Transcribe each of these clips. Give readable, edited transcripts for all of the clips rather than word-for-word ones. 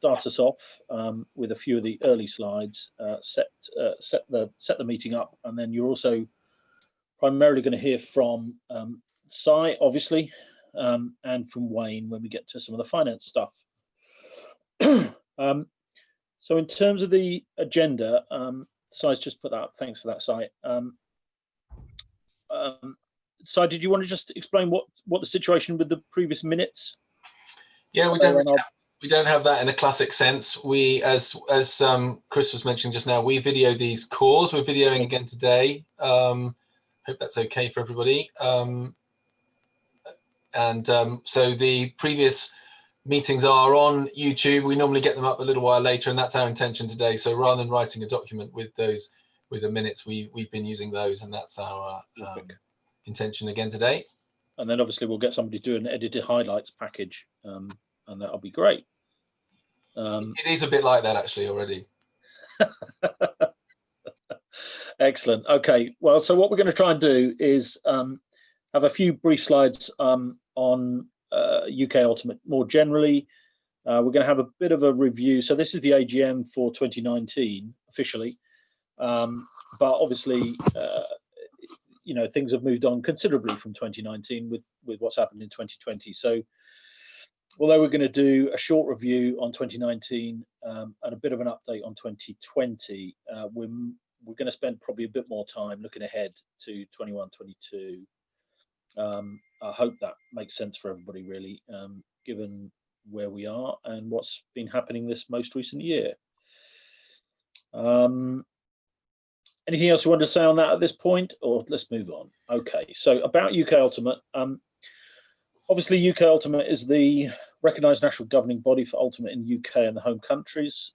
start us off with a few of the early slides, set the meeting up, and then you're also primarily going to hear from Si, obviously, and from Wayne when we get to some of the finance stuff. So in terms of the agenda, Si's just put that up. Thanks for that, Si. Si, did you want to just explain what the situation with the previous minutes? Yeah, we don't have that in a classic sense. We, as Chris was mentioning just now, we video these calls. We're videoing again today. Hope that's okay for everybody. So the previous meetings are on YouTube. We normally get them up a little while later, and that's our intention today. So rather than writing a document with the minutes, we've been using those, and that's our intention again today. And then obviously we'll get somebody to do an edited highlights package, and that'll be great. It is a bit like that actually already. Excellent. Okay. Well, so what we're going to try and do is have a few brief slides on UK Ultimate more generally. We're going to have a bit of a review. So this is the AGM for 2019 officially, but obviously, you know, things have moved on considerably from 2019 with what's happened in 2020. So although we're going to do a short review on 2019 and a bit of an update on 2020, we're going to spend probably a bit more time looking ahead to 21-22. I hope that makes sense for everybody, really, given where we are and what's been happening this most recent year. Anything else you want to say on that at this point, or let's move on? Okay, so about UK Ultimate. Obviously, UK Ultimate is the recognised national governing body for Ultimate in UK and the home countries.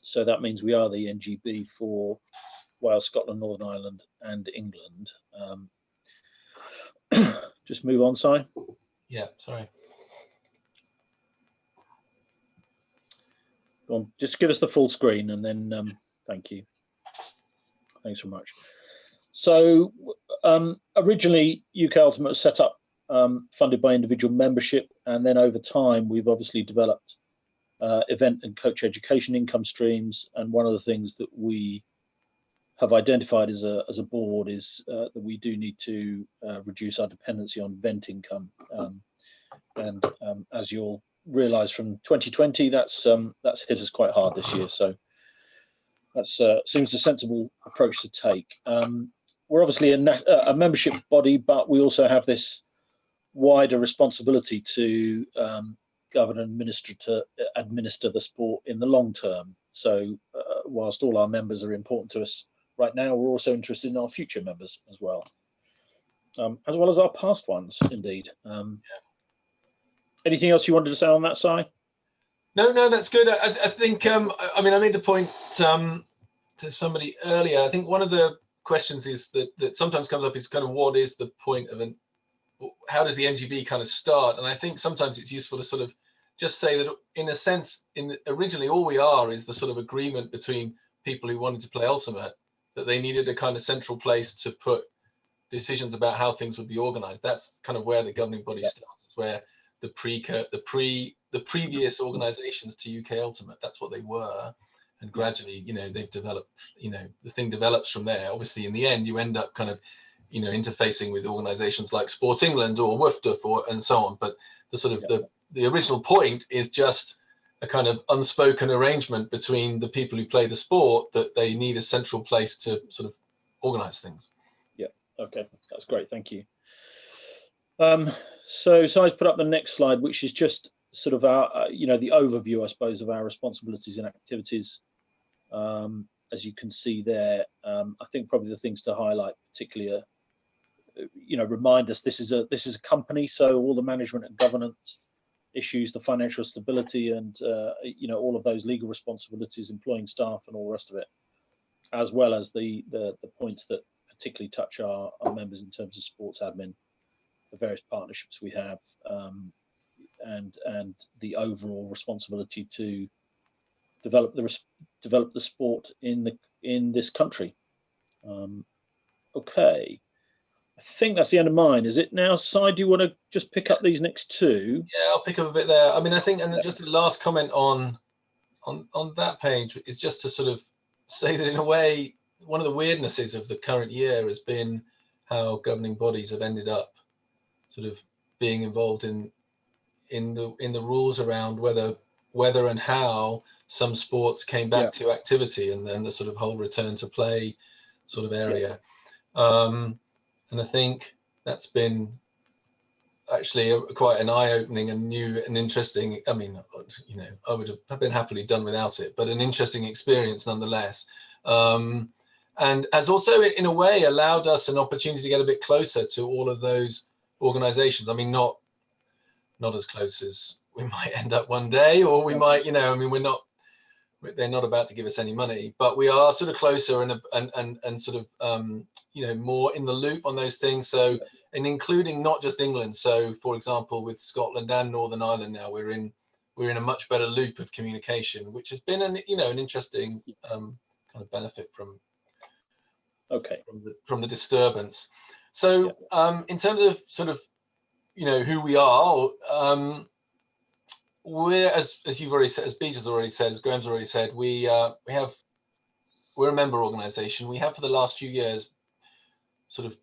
So that means we are the NGB for Wales, Scotland, Northern Ireland, and England. Just move on, Si. Yeah, sorry. Go on, just give us the full screen, and then thank you. Thanks so much. So originally, UK Ultimate was set up, funded by individual membership, and then over time, we've obviously developed event and coach education income streams. And one of the things that we have identified as a board is that we do need to reduce our dependency on event income. And as you'll realise from 2020, that's hit us quite hard this year. So that seems a sensible approach to take. We're obviously a membership body, but we also have this wider responsibility to govern and administer the sport in the long term. So whilst all our members are important to us right now, we're also interested in our future members as well as our past ones, indeed. Anything else you wanted to say on that, Si? No, that's good. I think, I mean, I made the point to somebody earlier. I think one of the questions is that sometimes comes up is kind of what is the point of how does the NGB kind of start? And I think sometimes it's useful to sort of just say that in a sense, originally all we are is the sort of agreement between people who wanted to play Ultimate, that they needed a kind of central place to put decisions about how things would be organized. That's kind of where the governing body starts. It's where the previous organizations to UK Ultimate, that's what they were. And gradually, you know, they've developed, you know, the thing develops from there. Obviously, in the end, you end up kind of, you know, interfacing with organizations like Sport England or WFDF and so on. But the sort of the original point is just a kind of unspoken arrangement between the people who play the sport that they need a central place to sort of organize things. Yeah, okay, that's great, thank you. So I've put up the next slide, which is just sort of our, you know, the overview, I suppose, of our responsibilities and activities. As you can see there, I think probably the things to highlight particularly are, you know, remind us this is a company, so all the management and governance issues, the financial stability, and you know, all of those legal responsibilities, employing staff, and all the rest of it, as well as the points that particularly touch our members in terms of sports admin, the various partnerships we have, and the overall responsibility to develop the sport in this country. Okay, I think that's the end of mine. Is it now, Si? Do you want to just pick up these next two? Yeah, I'll pick up a bit there. I mean, I think, and then just a last comment on that page is just to sort of say that in a way, one of the weirdnesses of the current year has been how governing bodies have ended up sort of being involved in the rules around whether and how some sports came back to activity, and then the sort of whole return to play sort of area. And I think that's been actually quite an eye-opening and new and interesting, I mean, you know, I would have been happily done without it, but an interesting experience nonetheless. And has also in a way allowed us an opportunity to get a bit closer to all of those organizations. I mean, not as close as we might end up one day, or we might, you know, I mean, they're not about to give us any money, but we are sort of closer and sort of, you know, more in the loop on those things. So, and including not just England. So, for example, with Scotland and Northern Ireland now, we're in a much better loop of communication, which has been an interesting kind of benefit from the disturbance. So, in terms of sort of, you know, who we are, we're, as you've already said, as Beej has already said, as Graham's already said, we're a member organisation. We have for the last few years sort of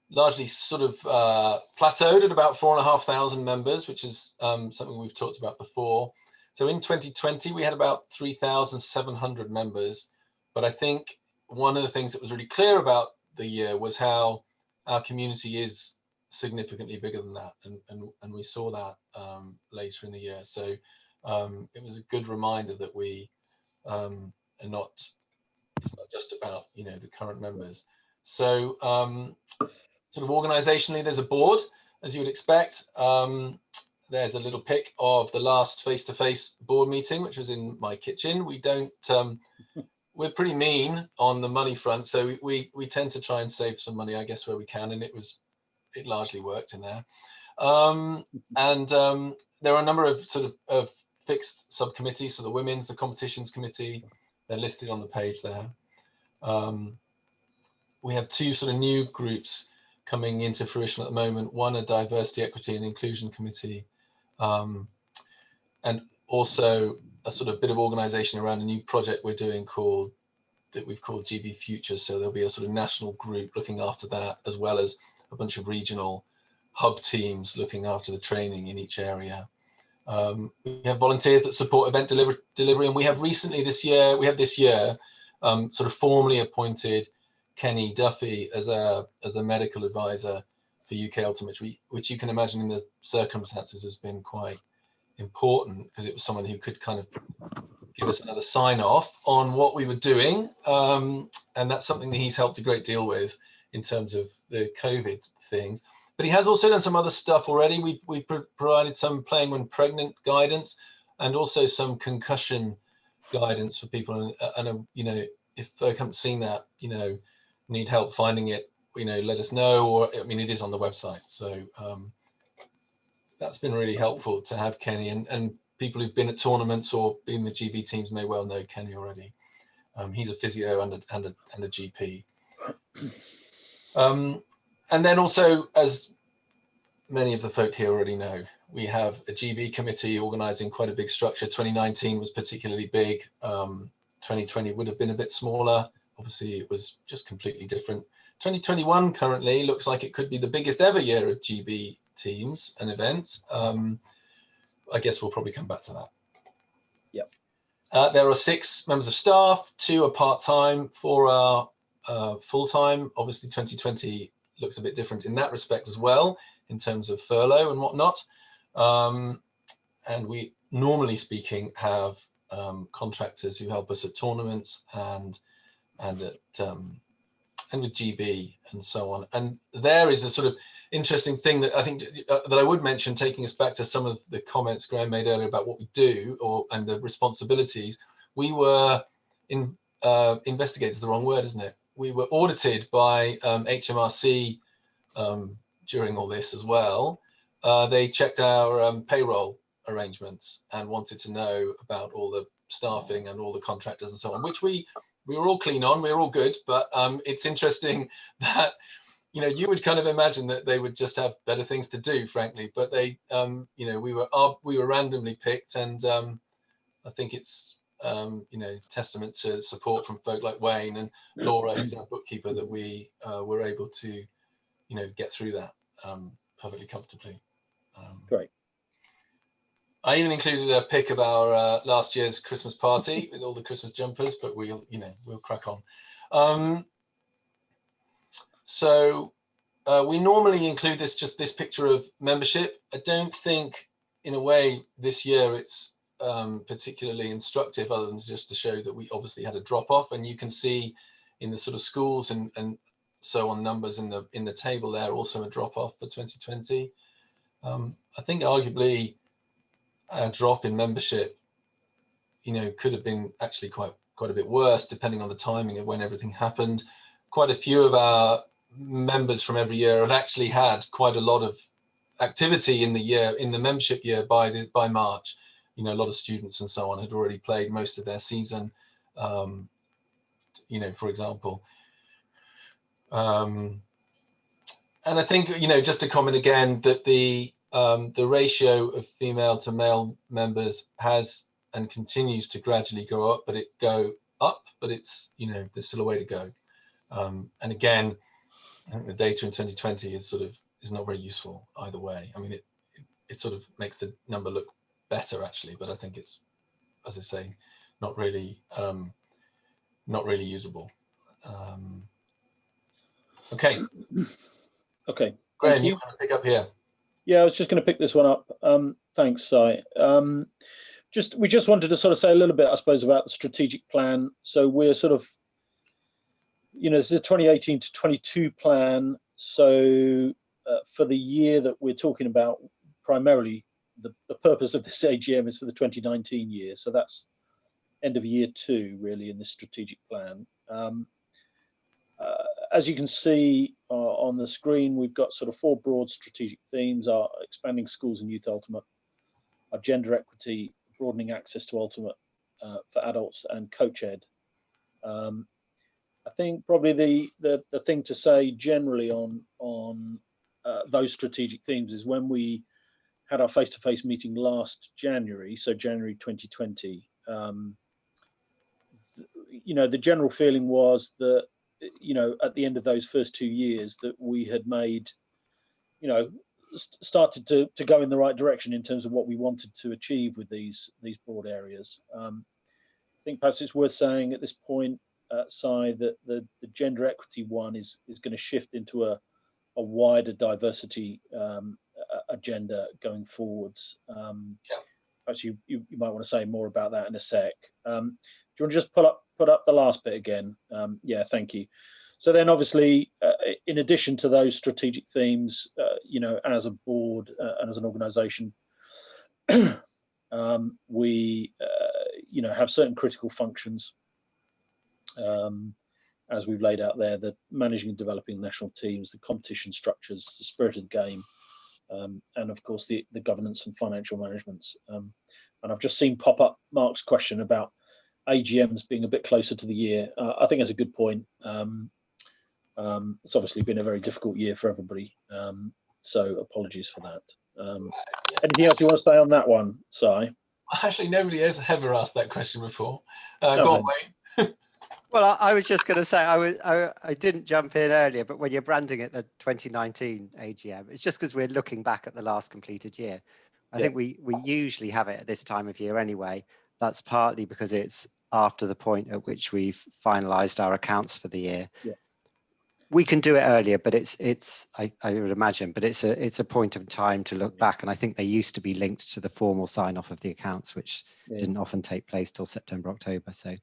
largely sort of plateaued at about 4,500 members, which is something we've talked about before. So in 2020, we had about 3,700 members. But I think one of the things that was really clear about the year was how our community is significantly bigger than that, and we saw that later in the year. So it was a good reminder that we are not, it's not just about, you know, the current members. So sort of organizationally, there's a board, as you would expect. There's a little pic of the last face-to-face board meeting, which was in my kitchen. We don't we're pretty mean on the money front, so we tend to try and save some money, I guess, where we can, and it largely worked in there. And there are a number of sort of fixed subcommittees. So the women's, the competitions committee, they're listed on the page there. We have two sort of new groups coming into fruition at the moment. One, a diversity, equity and inclusion committee, and also a sort of bit of organization around a new project we're doing that we've called GB Future. So there'll be a sort of national group looking after that, as well as a bunch of regional hub teams looking after the training in each area. We have volunteers that support event delivery, and we have recently this year sort of formally appointed Kenny Duffy as a medical advisor for UK Ultimate, which you can imagine in the circumstances has been quite important, because it was someone who could kind of give us another sign off on what we were doing, and that's something that he's helped a great deal with in terms of the COVID things. But he has also done some other stuff already. We've provided some playing when pregnant guidance, and also some concussion guidance for people. And you know, if folk haven't seen that, you know, need help finding it, you know, let us know. Or I mean, it is on the website. So that's been really helpful to have Kenny, and people who've been at tournaments or been with GB teams may well know Kenny already. He's a physio and a GP. And then also, as many of the folk here already know, we have a GB committee organising quite a big structure. 2019 was particularly big. 2020 would have been a bit smaller. Obviously, it was just completely different. 2021 currently looks like it could be the biggest ever year of GB teams and events. I guess we'll probably come back to that. Yep. There are 6 members of staff. 2 are part-time, 4 are full-time. Obviously, 2020 looks a bit different in that respect as well, in terms of furlough and whatnot. And we, normally speaking, have contractors who help us at tournaments and with GB and so on. And there is a sort of interesting thing that I think that I would mention, taking us back to some of the comments Graham made earlier about what we do, and the responsibilities. We were investigated is the wrong word, isn't it? We were audited by HMRC during all this as well. They checked our payroll arrangements and wanted to know about all the staffing and all the contractors and so on, which we were all clean on, we were all good. But it's interesting that you know, you would kind of imagine that they would just have better things to do, frankly. But they, you know, we were randomly picked, and I think it's you know, testament to support from folk like Wayne and Laura, who's our bookkeeper, that we were able to, you know, get through that perfectly comfortably. Great. I even included a pic of our last year's Christmas party with all the Christmas jumpers, but we'll, you know, we'll crack on. So we normally include this picture of membership. I don't think, in a way, this year it's particularly instructive, other than just to show that we obviously had a drop off, and you can see in the sort of schools and so on numbers in the table there also a drop off for 2020. I think arguably a drop in membership, you know, could have been actually quite a bit worse, depending on the timing of when everything happened. Quite a few of our members from every year had actually had quite a lot of activity in the membership year by March. You know, a lot of students and so on had already played most of their season, you know, for example. And I think, you know, just to comment again, that the ratio of female to male members has and continues to gradually go up, but it's, you know, there's still a way to go. And again, I think the data in 2020 is not very useful either way. I mean, it sort of makes the number look better actually, but I think it's, as I say, not really usable. Okay. Okay. Graham, Thank you. want to pick up here? Yeah, I was just going to pick this one up. Thanks, Si. We just wanted to sort of say a little bit, I suppose, about the strategic plan. So we're sort of, you know, this is a 2018 to 22 plan. So for the year that we're talking about, primarily the purpose of this AGM is for the 2019 year. So that's end of year 2, really, in this strategic plan. As you can see on the screen, we've got sort of 4 broad strategic themes: our expanding schools and youth ultimate, our gender equity, broadening access to ultimate for adults, and coach ed. I think probably the thing to say generally on those strategic themes is when we had our face-to-face meeting last January, so January 2020, you know, the general feeling was that, you know, at the end of those first 2 years that we had made, you know, started to go in the right direction in terms of what we wanted to achieve with these broad areas. I think perhaps it's worth saying at this point, Si, that the gender equity one is going to shift into a wider diversity agenda going forwards. Perhaps you might want to say more about that in a sec. Do you want to just put up the last bit again? Yeah, thank you. So then obviously, in addition to those strategic themes, you know, as a board and as an organisation, we, you know, have certain critical functions, as we've laid out there: the managing and developing national teams, the competition structures, the spirit of the game, and of course the governance and financial management. And I've just seen pop up Mark's question about AGMs being a bit closer to the year. I think that's a good point. It's obviously been a very difficult year for everybody, so apologies for that. Anything else you want to say on that one, Si? Actually, nobody has ever asked that question before. Go on, Wayne. Well, I was just going to say, I didn't jump in earlier, but when you're branding it the 2019 AGM, it's just because we're looking back at the last completed year. I think we usually have it at this time of year anyway. That's partly because it's after the point at which we've finalised our accounts for the year. Yeah. We can do it earlier, but I would imagine, but it's a point of time to look back. And I think they used to be linked to the formal sign off of the accounts, which didn't often take place till September, October. So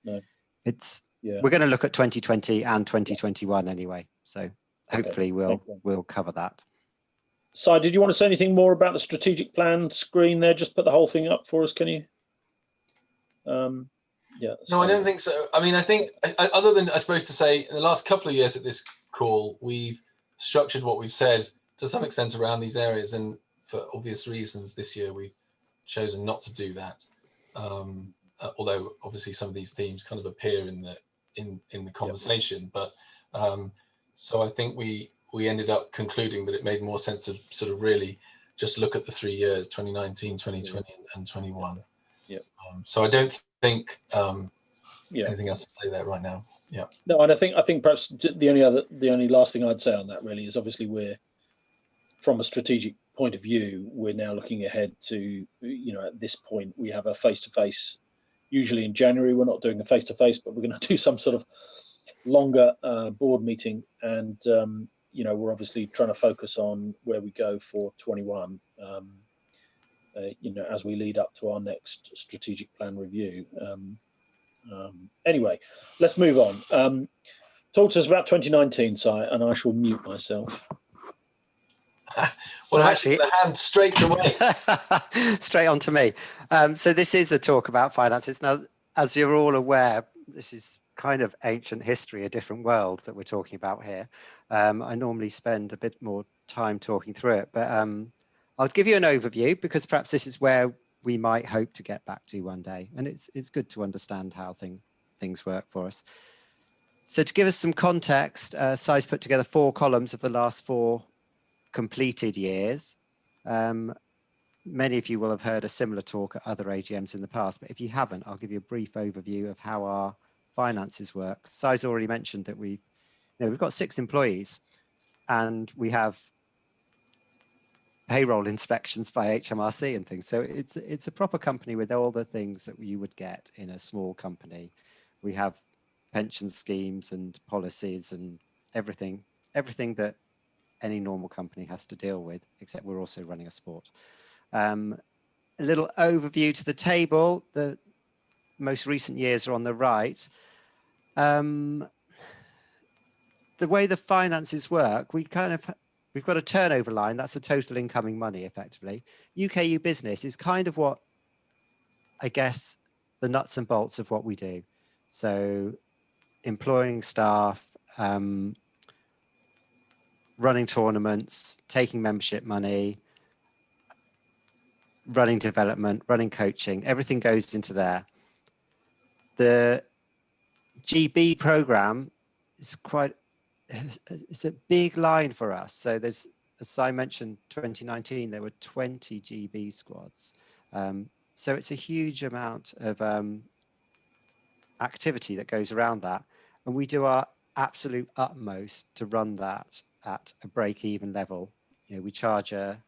we're going to look at 2020 and 2021 anyway. So hopefully we'll cover that. Si, did you want to say anything more about the strategic plan screen there? Just put the whole thing up for us, can you? Yeah. No, I don't think so. I mean, I think other than, I suppose, to say in the last couple of years at this call, we've structured what we've said to some extent around these areas, and for obvious reasons this year we've chosen not to do that. Although obviously some of these themes kind of appear in the conversation, but so I think we we ended up concluding that it made more sense to sort of really just look at the 3 years, 2019, 2020, and 21. Yeah. So I don't think Yeah. anything else to say there right now. Yeah. No, and I think perhaps the only last thing I'd say on that really is obviously we're, from a strategic point of view, we're now looking ahead to, at this point we have a face-to-face. Usually in January we're not doing a face-to-face, but we're going to do some sort of longer board meeting, and we're obviously trying to focus on where we go for 21. As we lead up to our next strategic plan review. Anyway, let's move on. Talk to us about 2019, Si, and I shall mute myself. Well, actually, the hand straight away. Straight on to me. So this is a talk about finances. Now, as you're all aware, this is kind of ancient history, a different world that we're talking about here. I normally spend a bit more time talking through it, but I'll give you an overview because perhaps this is where we might hope to get back to one day. And it's good to understand how things work for us. So to give us some context, Si's put together 4 columns of the last 4 completed years. Many of you will have heard a similar talk at other AGMs in the past, but if you haven't, I'll give you a brief overview of how our finances work. Si's already mentioned that we've got 6 employees and we have payroll inspections by HMRC and things. So it's a proper company with all the things that you would get in a small company. We have pension schemes and policies and everything that any normal company has to deal with, except we're also running a sport. A little overview to the table. The most recent years are on the right. The way the finances work, we've got a turnover line. That's the total incoming money, effectively. UKU business is kind of what, I guess, the nuts and bolts of what we do. So employing staff, running tournaments, taking membership money, running development, running coaching, everything goes into there. The GB program is it's a big line for us. So there's, as I mentioned, 2019, there were 20 GB squads. So it's a huge amount of activity that goes around that. And we do our absolute utmost to run that at a break-even level. We charge a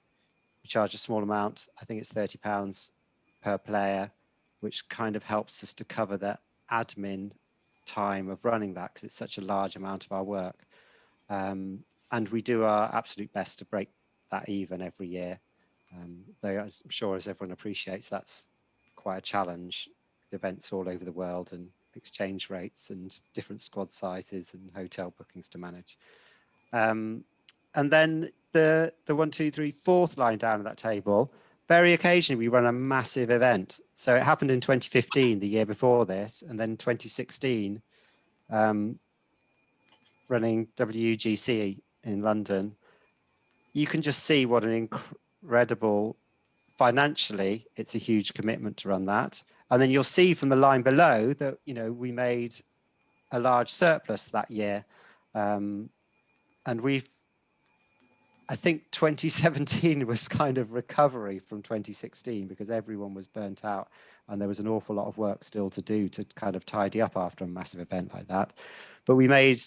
small amount. I think it's £30 per player, which kind of helps us to cover the admin time of running that because it's such a large amount of our work. And we do our absolute best to break that even every year. Though I'm sure, as everyone appreciates, that's quite a challenge. Events all over the world and exchange rates and different squad sizes and hotel bookings to manage. And then the 1, 2, 3, 4th line down at that table, very occasionally we run a massive event. So it happened in 2015, the year before this, and then 2016, running WGC in London. You can just see what an incredible, financially, it's a huge commitment to run that. And then you'll see from the line below that, we made a large surplus that year. And I think 2017 was kind of recovery from 2016 because everyone was burnt out and there was an awful lot of work still to do to kind of tidy up after a massive event like that. But we made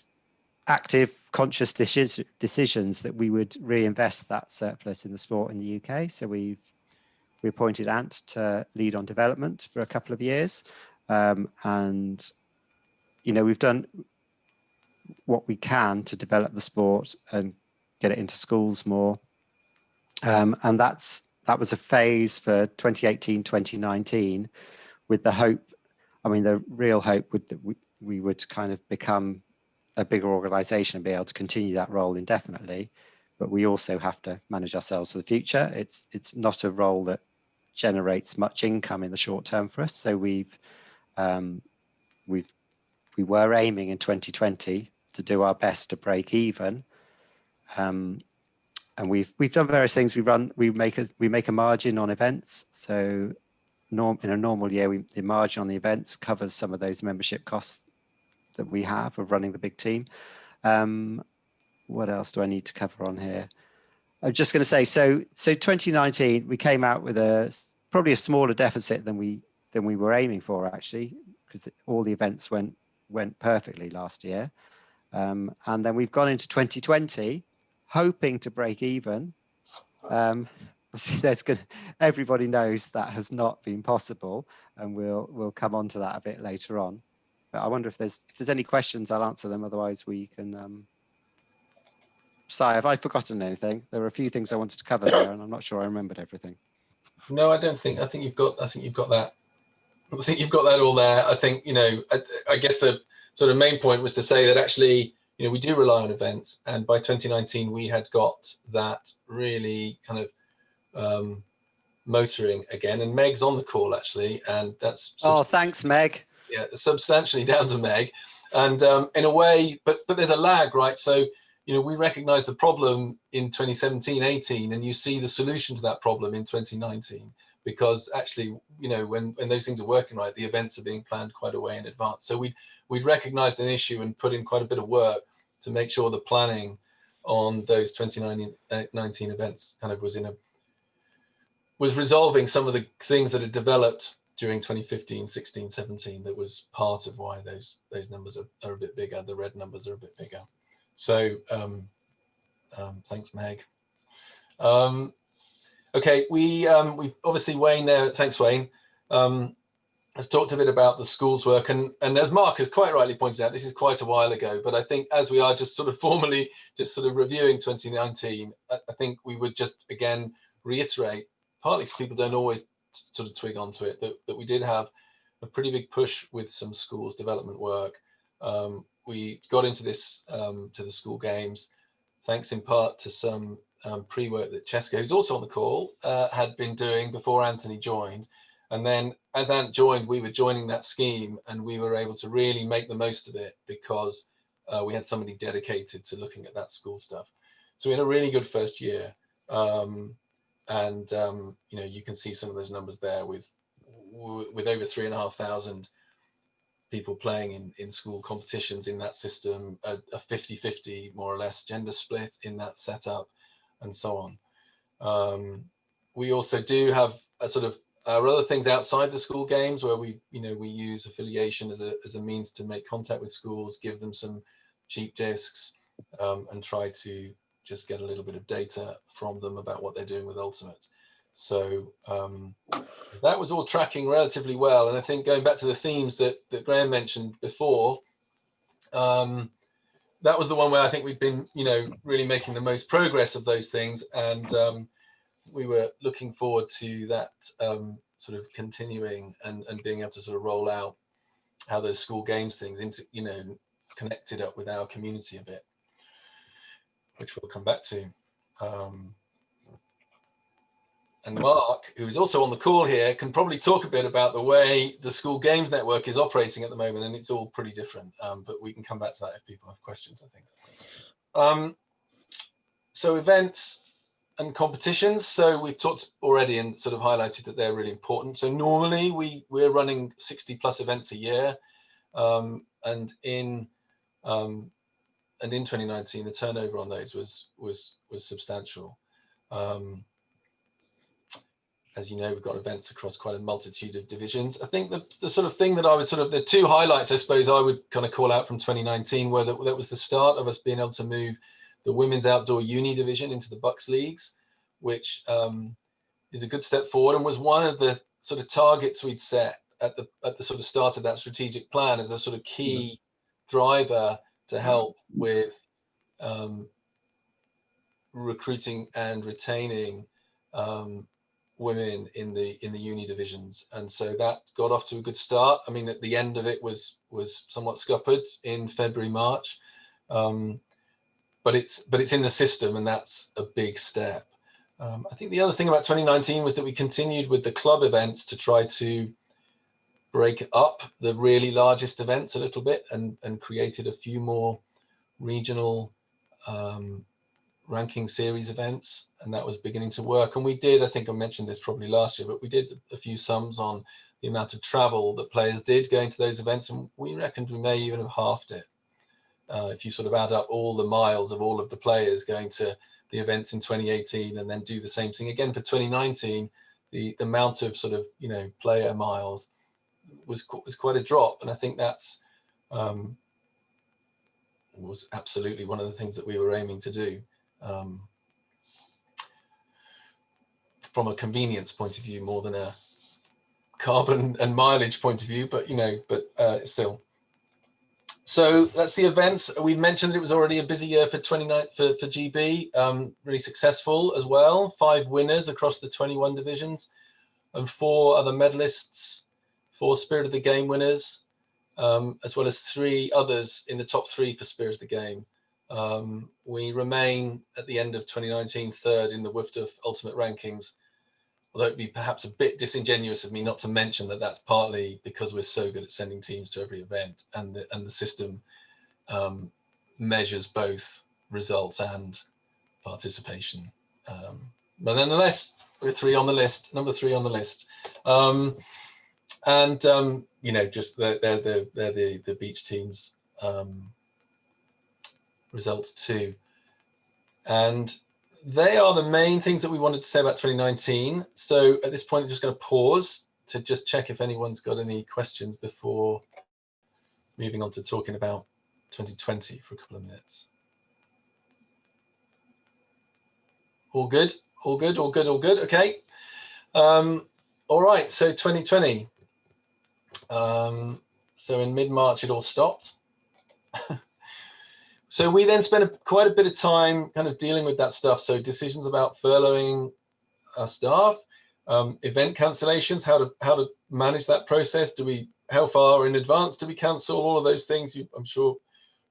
active, conscious decisions that we would reinvest that surplus in the sport in the UK. So we appointed Ant to lead on development for a couple of years. And, we've done what we can to develop the sport and get it into schools more. And that was a phase for 2018, 2019 with the hope, the real hope would that we would kind of become a bigger organization and be able to continue that role indefinitely. But we also have to manage ourselves for the future. It's not a role that generates much income in the short term for us. So we were aiming in 2020 to do our best to break even. And we've done various things. We make a margin on events. So in a normal year, the margin on the events covers some of those membership costs that we have of running the big team. what else do I need to cover on here? I'm just going to say, so 2019 we came out with probably a smaller deficit than we were aiming for, actually, because all the events went perfectly last year, and then we've gone into 2020 hoping to break even. See, everybody knows that has not been possible, and we'll come on to that a bit later on. But I wonder if there's any questions, I'll answer them. Otherwise, we can. Si, have I forgotten anything? There were a few things I wanted to cover there, and I'm not sure I remembered everything. No, I don't think. I think you've got that. I think you've got that all there. I think, I guess the sort of main point was to say that actually, we do rely on events, and by 2019 we had got that really kind of motoring again. And Meg's on the call actually, and that's thanks, Meg. Yeah, substantially down to Meg, and in a way, but there's a lag, right? So we recognize the problem in 2017-18, and you see the solution to that problem in 2019, because actually, when those things are working right, the events are being planned quite a way in advance. So we'd recognized an issue and put in quite a bit of work to make sure the planning on those 2019 events kind of was resolving some of the things that had developed during 2015, 16, 17. That was part of why those numbers are a bit bigger. The red numbers are a bit bigger. So thanks, Meg. Okay, we obviously, Wayne there, thanks Wayne, has talked a bit about the schools work, and as Mark has quite rightly pointed out, this is quite a while ago, but I think as we are just sort of formally just sort of reviewing 2019, I think we would just again reiterate, partly because people don't always sort of twig onto it, that we did have a pretty big push with some schools development work. We got into this to the school games, thanks in part to some pre-work that Cheska, who's also on the call, had been doing before Anthony joined. And then as Ant joined, we were joining that scheme, and we were able to really make the most of it because we had somebody dedicated to looking at that school stuff. So we had a really good first year. You can see some of those numbers there with over 3,500 people playing in school competitions in that system, a 50-50 more or less gender split in that setup, and so on. We also do have a sort of other things outside the school games where we use affiliation as a means to make contact with schools, give them some cheap discs, and try to just get a little bit of data from them about what they're doing with Ultimate. So that was all tracking relatively well. And I think going back to the themes that Graham mentioned before, that was the one where I think we've been, really making the most progress of those things. And we were looking forward to that sort of continuing and being able to sort of roll out how those school games things into, connected up with our community a bit, which we'll come back to. And Mark, who is also on the call here, can probably talk a bit about the way the school games network is operating at the moment, and it's all pretty different. But we can come back to that if people have questions, I think. So events and competitions. So we've talked already and sort of highlighted that they're really important. So normally we're running 60 plus events a year, and in 2019 the turnover on those was substantial. As you know, we've got events across quite a multitude of divisions. I think the sort of thing that I would the two highlights, I suppose, I would kind of call out from 2019 were that was the start of us being able to move the women's outdoor uni division into the Bucks leagues, which is a good step forward and was one of the sort of targets we'd set at the sort of start of that strategic plan as a sort of key driver to help with recruiting and retaining women in the uni divisions. And so that got off to a good start. I mean, at the end of it was somewhat scuppered in February, March. But it's in the system, and that's a big step. I think the other thing about 2019 was that we continued with the club events to try to break up the really largest events a little bit and created a few more regional ranking series events, and that was beginning to work. And we did, I think I mentioned this probably last year, but we did a few sums on the amount of travel that players did going to those events, and we reckoned we may even have halved it. if you sort of add up all the miles of all of the players going to the events in 2018 and then do the same thing again for 2019, the amount of sort of, you know, player miles was quite a drop. And I think that's was absolutely one of the things that we were aiming to do from a convenience point of view more than a carbon and mileage point of view, but, you know, but still. So that's the events. We mentioned that it was already a busy year for for GB, really successful as well. 5 winners across the 21 divisions and 4 other medalists, 4 Spirit of the Game winners, as well as 3 others in the top 3 for Spirit of the Game. We remain at the end of 2019 3rd in the WFDF Ultimate Rankings, although it'd be perhaps a bit disingenuous of me not to mention that that's partly because we're so good at sending teams to every event, and the system measures both results and participation. But nonetheless, we're 3 on the list, number 3 on the list. You know, just they're the beach teams results too. And they are the main things that we wanted to say about 2019. So at this point, I'm just going to pause to just check if anyone's got any questions before moving on to talking about 2020 for a couple of minutes. All good, all good, all good, all good. Okay. All right. So 2020. So in mid-March, it all stopped. So we then spent quite a bit of time kind of dealing with that stuff. So decisions about furloughing our staff, event cancellations, how to manage that process. How far in advance do we cancel? All of those things. I'm sure,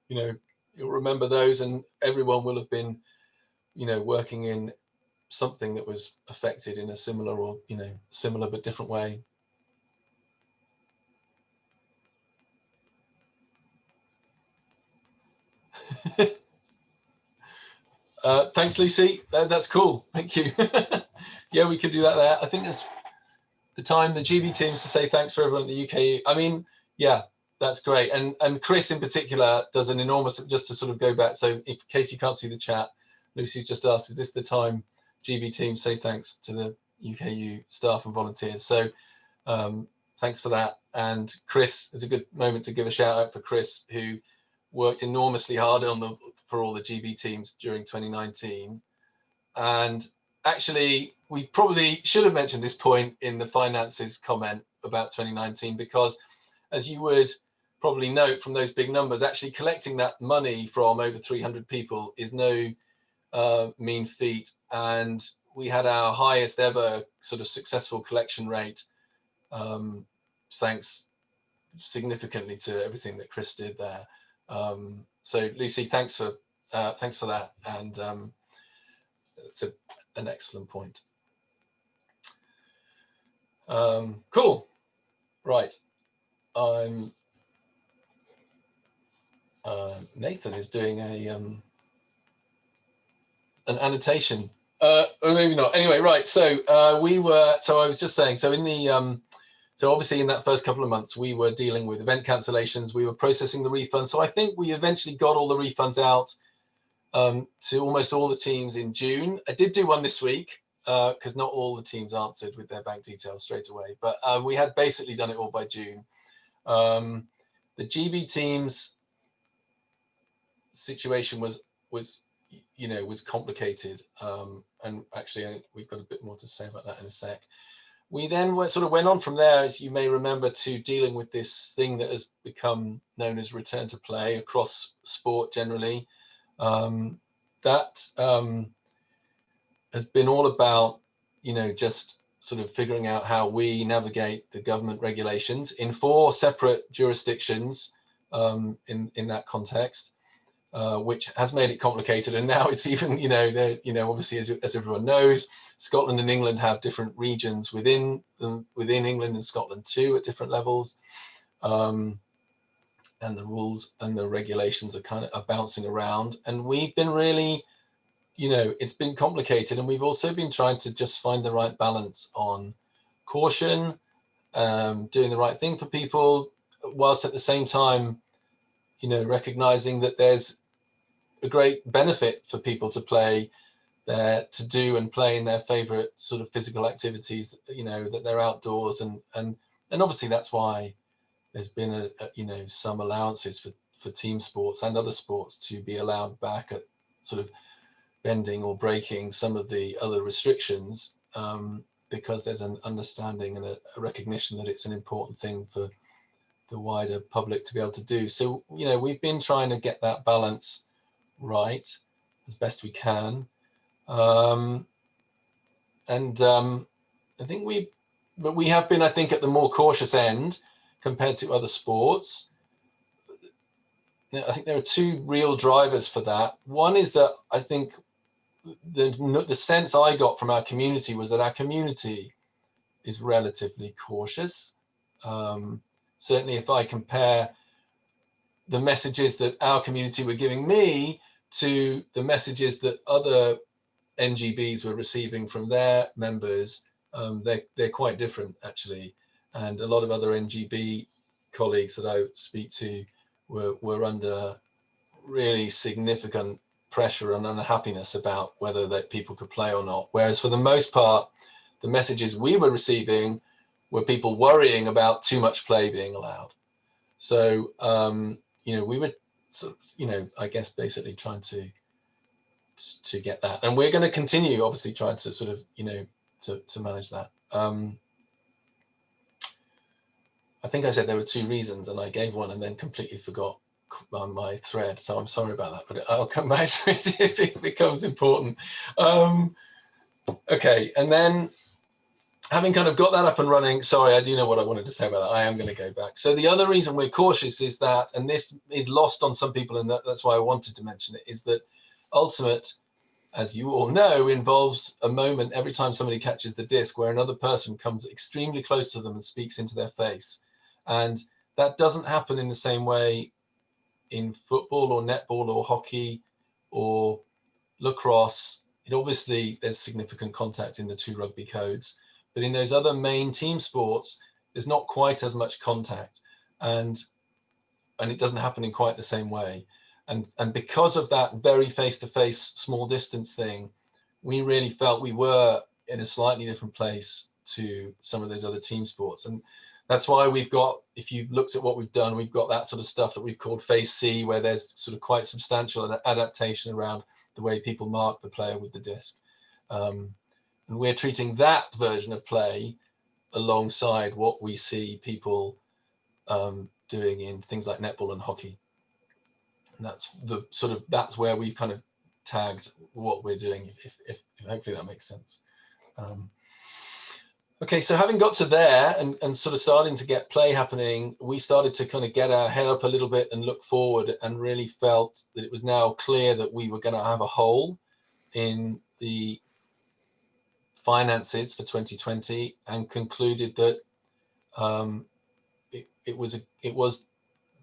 you know, you'll remember those, and everyone will have been, you know, working in something that was affected in a similar or, you know, similar but different way. Thanks, Lucy. That's cool. Thank you. Yeah, we could do that there. I think that's the time, the GB teams, to say thanks for everyone at the UKU. I mean, yeah, that's great. And Chris in particular does an enormous, just to sort of go back. So in case you can't see the chat, Lucy's just asked, is this the time GB teams say thanks to the UKU staff and volunteers? So thanks for that. And Chris, it's a good moment to give a shout out for Chris, who worked enormously hard for all the GB teams during 2019. And actually, we probably should have mentioned this point in the finances comment about 2019, because as you would probably note from those big numbers, actually collecting that money from over 300 people is no mean feat. And we had our highest ever sort of successful collection rate, thanks significantly to everything that Chris did there. So Lucy, thanks for that, and it's an excellent point. Cool. Right. Nathan is doing an annotation, or maybe not. Anyway, right. So I was just saying. So in the so obviously in that first couple of months, we were dealing with event cancellations. We were processing the refunds. So I think we eventually got all the refunds out to almost all the teams in June. I did do one this week because not all the teams answered with their bank details straight away. But we had basically done it all by June. The GB teams situation was complicated. And actually, we've got a bit more to say about that in a sec. We then sort of went on from there, as you may remember, to dealing with this thing that has become known as return to play across sport generally. That has been all about, just sort of figuring out how we navigate the government regulations in 4 separate jurisdictions in that context, which has made it complicated. And now it's even, obviously, as everyone knows, Scotland and England have different regions within England and Scotland too, at different levels. And the rules and the regulations are bouncing around. And we've been really, it's been complicated. And we've also been trying to just find the right balance on caution, doing the right thing for people, whilst at the same time, recognizing that there's a great benefit for people to play there, to do and play in their favorite sort of physical activities, that they're outdoors, and obviously that's why there's been some allowances for team sports and other sports to be allowed back at sort of bending or breaking some of the other restrictions, because there's an understanding and a recognition that it's an important thing for the wider public to be able to do. So, we've been trying to get that balance right as best we can. I think we have been, I think, at the more cautious end compared to other sports. I think there are two real drivers for that. One is that I think the sense I got from our community was that our community is relatively cautious. Certainly if I compare the messages that our community were giving me to the messages that other NGBs were receiving from their members, they're quite different, actually. And a lot of other NGB colleagues that I speak to were under really significant pressure and unhappiness about whether that people could play or not. Whereas for the most part, the messages we were receiving were people worrying about too much play being allowed. So, we were sort of, I guess basically trying to get that. And we're going to continue, obviously, trying to sort of, to manage that. I think I said there were two reasons and I gave one and then completely forgot my thread. So I'm sorry about that, but I'll come back to it if it becomes important. Okay, and then having kind of got that up and running, sorry, I do know what I wanted to say about that. I am going to go back. So the other reason we're cautious is that, and this is lost on some people, and that's why I wanted to mention it, is that Ultimate, as you all know, involves a moment every time somebody catches the disc where another person comes extremely close to them and speaks into their face. And that doesn't happen in the same way in football or netball or hockey or lacrosse. Obviously, there's significant contact in the two rugby codes, but in those other main team sports, there's not quite as much contact, and it doesn't happen in quite the same way. And because of that very face-to-face small distance thing, we really felt we were in a slightly different place to some of those other team sports. And that's why we've got, if you've looked at what we've done, we've got that sort of stuff that we've called Phase C, where there's sort of quite substantial adaptation around the way people mark the player with the disc. And we're treating that version of play alongside what we see people doing in things like netball and hockey. And that's where we've kind of tagged what we're doing, if hopefully that makes sense. Okay, so having got to there and sort of starting to get play happening, we started to kind of get our head up a little bit and look forward, and really felt that it was now clear that we were going to have a hole in the finances for 2020, and concluded that it was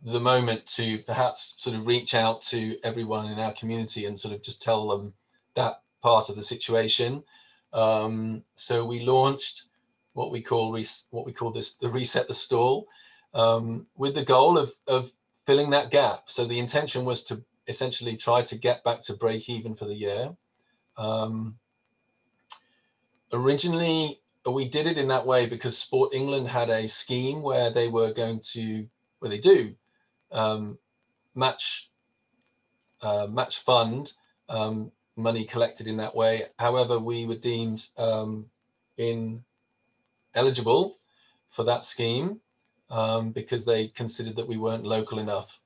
the moment to perhaps sort of reach out to everyone in our community and sort of just tell them that part of the situation. So we launched what we call the Reset the Stall, with the goal of filling that gap. So the intention was to essentially try to get back to break even for the year. Originally, we did it in that way because Sport England had a scheme where they were going to, where they do match fund money collected in that way. However, we were deemed ineligible for that scheme because they considered that we weren't local enough.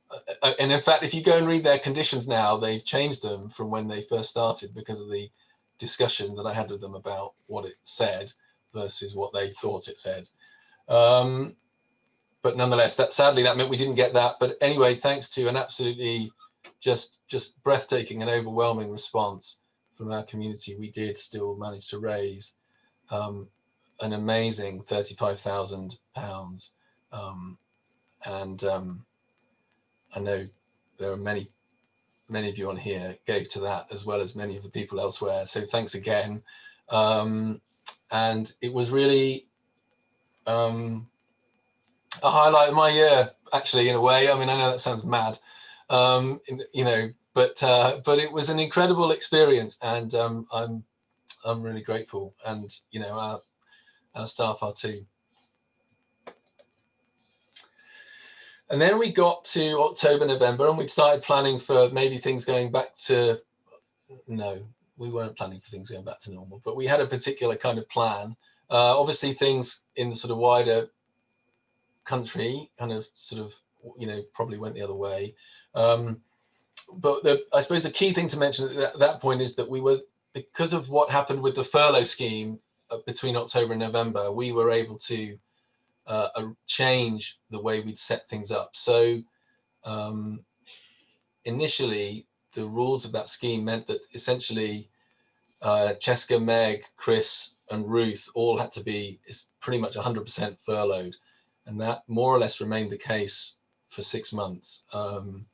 And in fact, if you go and read their conditions now, they've changed them from when they first started because of the discussion that I had with them about what it said versus what they thought it said. But nonetheless, sadly that meant we didn't get that. But anyway, thanks to an absolutely just breathtaking and overwhelming response from our community, we did still manage to raise an amazing £35,000. And I know there are many of you on here gave to that, as well as many of the people elsewhere. So thanks again. And it was really a highlight of my year, actually, in a way. I mean, I know that sounds mad, But it was an incredible experience, and I'm really grateful, and our staff are too. And then we got to October, November, and we started planning for maybe things going back to, no, we weren't planning for things going back to normal, but we had a particular kind of plan. Obviously things in the sort of wider country kind of probably went the other way. But I suppose the key thing to mention at that point is that we were, because of what happened with the furlough scheme between October and November, we were able to change the way we'd set things up. So initially, the rules of that scheme meant that essentially Cheska, Meg, Chris, and Ruth all had to be pretty much 100% furloughed. And that more or less remained the case for 6 months. And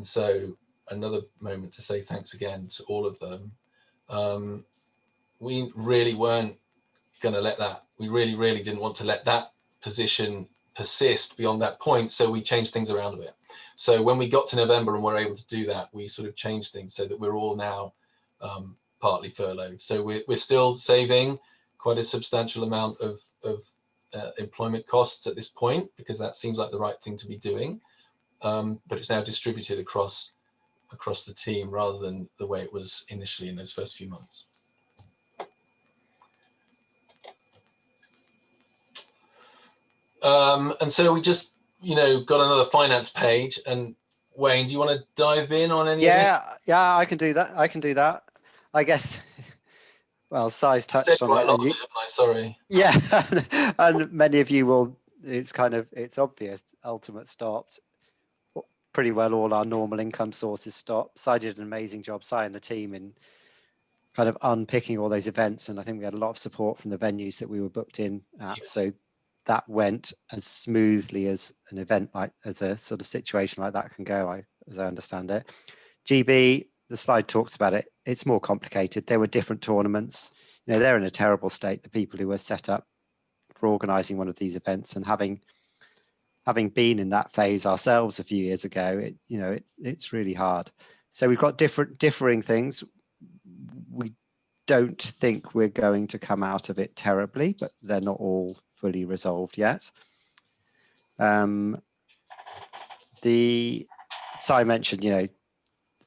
so another moment to say thanks again to all of them. We really weren't going to let that, we really didn't want to let that position persist beyond that point. So we changed things around a bit. So when we got to November and were able to do that, we sort of changed things so that we're all now partly furloughed. So we're still saving quite a substantial amount of employment costs at this point, because that seems like the right thing to be doing. But it's now distributed across the team rather than the way it was initially in those first few months. And so we just, got another finance page. And Wayne, do you want to dive in on any of it? Yeah, I can do that. I guess, well, Si's touched on it. And sorry. Yeah, and many of you will, it's obvious, Ultimate stopped. Pretty well all our normal income sources stopped. Si did an amazing job, Si and the team, in kind of unpicking all those events. And I think we had a lot of support from the venues that we were booked in at. So that went as smoothly as an event, as a sort of situation like that can go, as I understand it. GB, the slide talks about it. It's more complicated. There were different tournaments. They're in a terrible state, the people who were set up for organising one of these events, and having been in that phase ourselves a few years ago, it's really hard. So we've got differing things. We don't think we're going to come out of it terribly, but they're not all fully resolved yet. Si mentioned,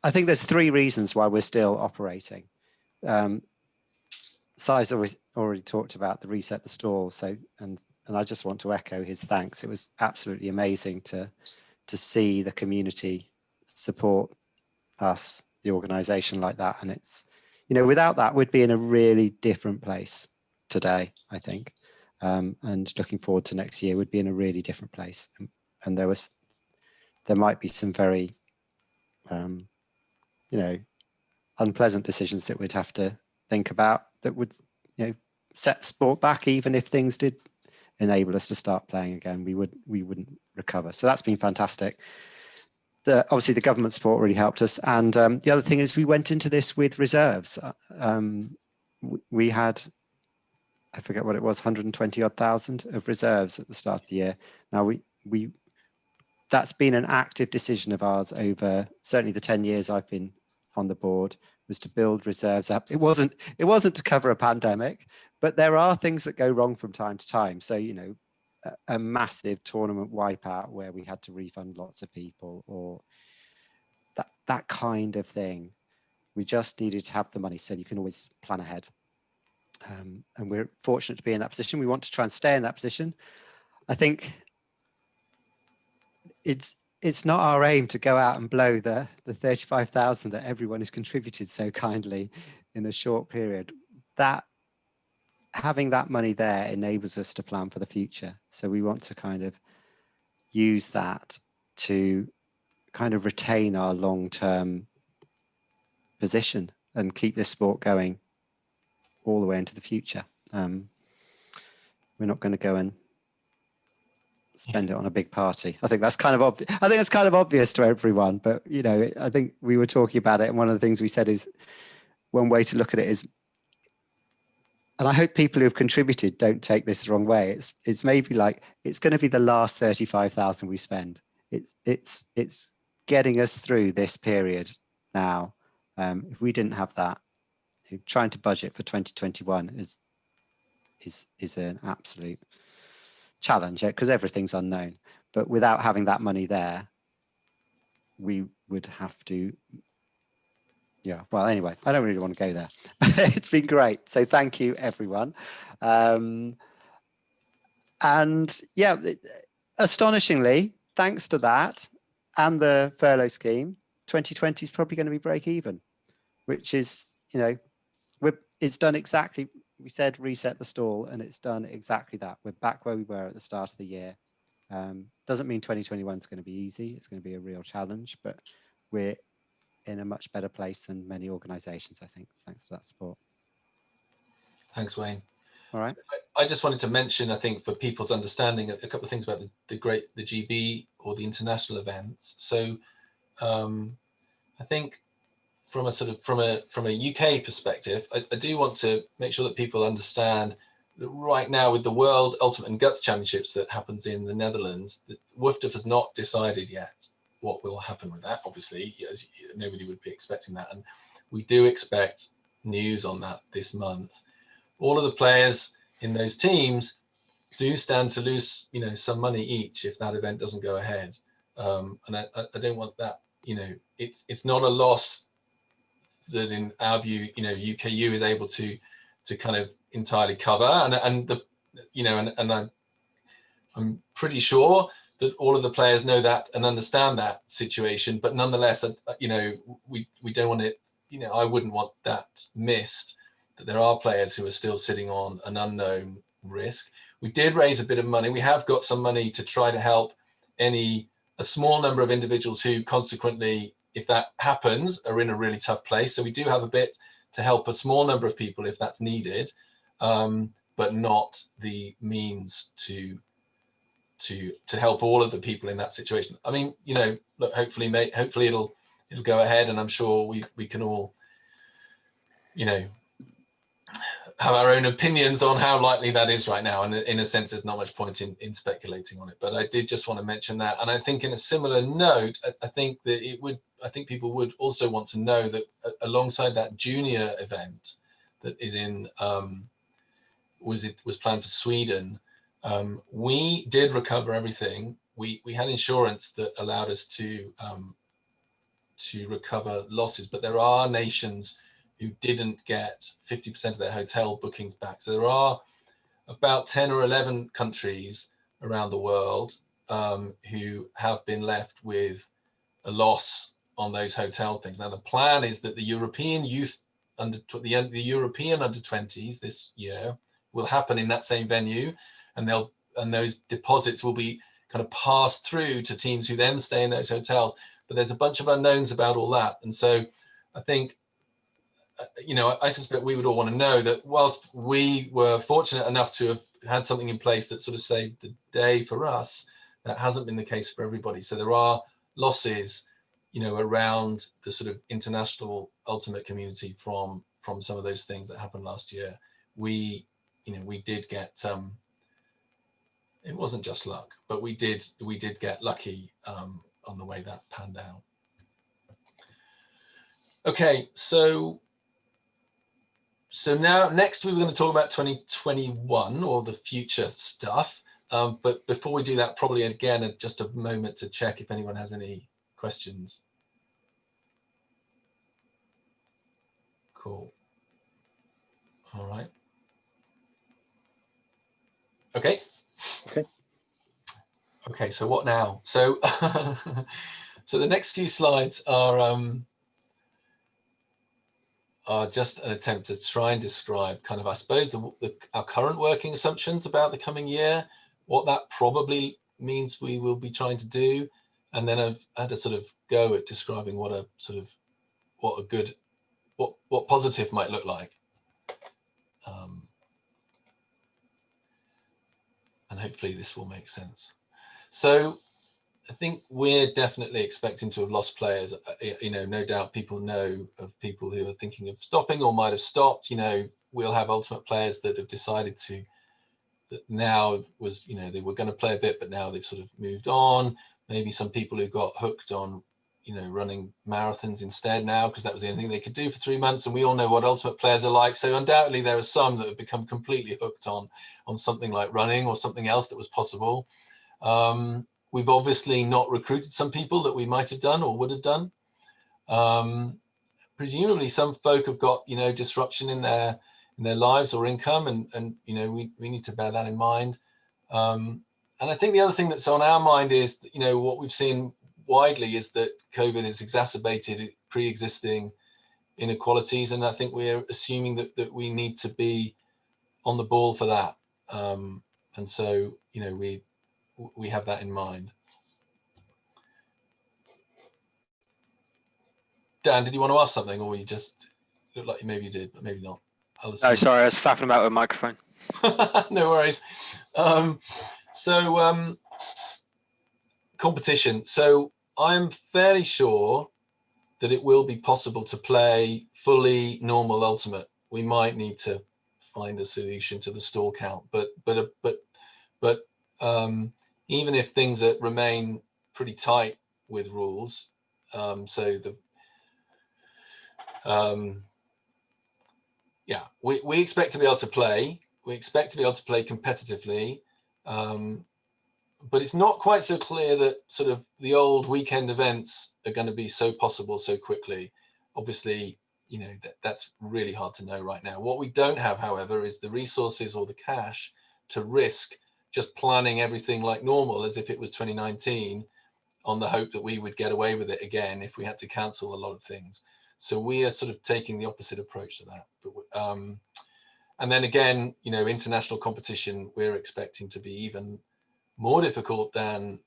I think there's 3 reasons why we're still operating. Si's already talked about the reset the stall. So, and I just want to echo his thanks. It was absolutely amazing to see the community support us, the organisation, like that. And it's, without that, we'd be in a really different place today, I think. And looking forward to next year, we'd be in a really different place. And there might be some very, unpleasant decisions that we'd have to think about that would, set sport back, even if things did enable us to start playing again. We wouldn't recover. So that's been fantastic. Obviously the government support really helped us. And the other thing is we went into this with reserves. We had, I forget what it was, 120 odd thousand of reserves at the start of the year. Now that's been an active decision of ours over certainly the 10 years I've been on the board, was to build reserves up. It wasn't to cover a pandemic, but there are things that go wrong from time to time. So, a massive tournament wipeout where we had to refund lots of people, or that kind of thing. We just needed to have the money, so you can always plan ahead. And we're fortunate to be in that position. We want to try and stay in that position. I think it's not our aim to go out and blow the 35,000 that everyone has contributed so kindly in a short period. That having that money there enables us to plan for the future. So we want to kind of use that to kind of retain our long-term position and keep this sport going all the way into the future. We're not going to go and spend it on a big party. I think that's kind of obvious. I think it's kind of obvious to everyone, but I think we were talking about it, and one of the things we said is one way to look at it is, and I hope people who have contributed don't take this the wrong way. It's maybe like it's going to be the last 35,000 we spend. It's getting us through this period now. If we didn't have that, trying to budget for 2021 is an absolute challenge, because everything's unknown. But without having that money there, we would have to. Yeah, well, anyway, I don't really want to go there. It's been great. So thank you, everyone. And yeah, astonishingly, thanks to that and the furlough scheme, 2020 is probably going to be break even, which is, it's done exactly, we said reset the stall, and it's done exactly that. We're back where we were at the start of the year. Doesn't mean 2021 is going to be easy. It's going to be a real challenge, but we're in a much better place than many organizations, I think, thanks to that support. Thanks, Wayne. All right. I just wanted to mention, I think, for people's understanding, a couple of things about the GB or the international events. So I think from a UK perspective, I do want to make sure that people understand that right now, with the World Ultimate and Guts Championships that happens in the Netherlands, that WUFTF has not decided yet what will happen with that. Obviously, as nobody would be expecting that, and we do expect news on that this month. All of the players in those teams do stand to lose, some money each if that event doesn't go ahead. And I don't want that. It's not a loss that, in our view, UKU is able to kind of entirely cover, I'm pretty sure that all of the players know that and understand that situation, but nonetheless, we don't want it, I wouldn't want that missed, that there are players who are still sitting on an unknown risk. We did raise a bit of money. We have got some money to try to help a small number of individuals who consequently, if that happens, are in a really tough place. So we do have a bit to help a small number of people if that's needed, but not the means to help all of the people in that situation. I mean, look, hopefully it'll go ahead, and I'm sure we can all, have our own opinions on how likely that is right now. And in a sense, there's not much point in speculating on it. But I did just want to mention that. And I think, in a similar note, I think people would also want to know that alongside that junior event that is was planned for Sweden, we did recover everything. We had insurance that allowed us to recover losses, but there are nations who didn't get 50% of their hotel bookings back. So there are about 10 or 11 countries around the world who have been left with a loss on those hotel things. Now, the plan is that the European under 20s this year will happen in that same venue, and those deposits will be kind of passed through to teams who then stay in those hotels. But there's a bunch of unknowns about all that. And so I think, I suspect we would all want to know that whilst we were fortunate enough to have had something in place that sort of saved the day for us, that hasn't been the case for everybody. So there are losses, around the sort of international ultimate community from some of those things that happened last year. We did get, it wasn't just luck, but we did get lucky on the way that panned out. Okay, so now next we were going to talk about 2021 or the future stuff. But before we do that, probably again, just a moment to check if anyone has any questions. Cool. All right. Okay. Okay, so what now? So, so the next few slides are just an attempt to try and describe kind of, I suppose, our current working assumptions about the coming year, what that probably means we will be trying to do, and then I've had a sort of go at describing what positive might look like. And hopefully this will make sense. So I think we're definitely expecting to have lost players. No doubt people know of people who are thinking of stopping or might have stopped. We'll have ultimate players that have decided that now they were going to play a bit, but now they've sort of moved on. Maybe some people who got hooked on running marathons instead now, because that was the only thing they could do for 3 months. And we all know what ultimate players are like. So undoubtedly there are some that have become completely hooked on something like running or something else that was possible. We've obviously not recruited some people that we might have done or would have done. Presumably some folk have got, disruption in their lives or income, and we need to bear that in mind. And I think the other thing that's on our mind is, what we've seen widely is that COVID has exacerbated pre-existing inequalities, and I think we're assuming that we need to be on the ball for that. And so, we have that in mind. Dan, did you want to ask something, or you just looked like maybe you did, but maybe not? No, sorry, I was faffing about with a microphone. No worries. Competition. So I'm fairly sure that it will be possible to play fully normal ultimate. We might need to find a solution to the stall count, but even if things remain pretty tight with rules, we expect to be able to play. We expect to be able to play competitively, but it's not quite so clear that sort of the old weekend events are going to be so possible so quickly. Obviously, that's really hard to know right now. What we don't have, however, is the resources or the cash to risk just planning everything like normal as if it was 2019 on the hope that we would get away with it again if we had to cancel a lot of things. So we are sort of taking the opposite approach to that. And then again, international competition, we're expecting to be even more difficult than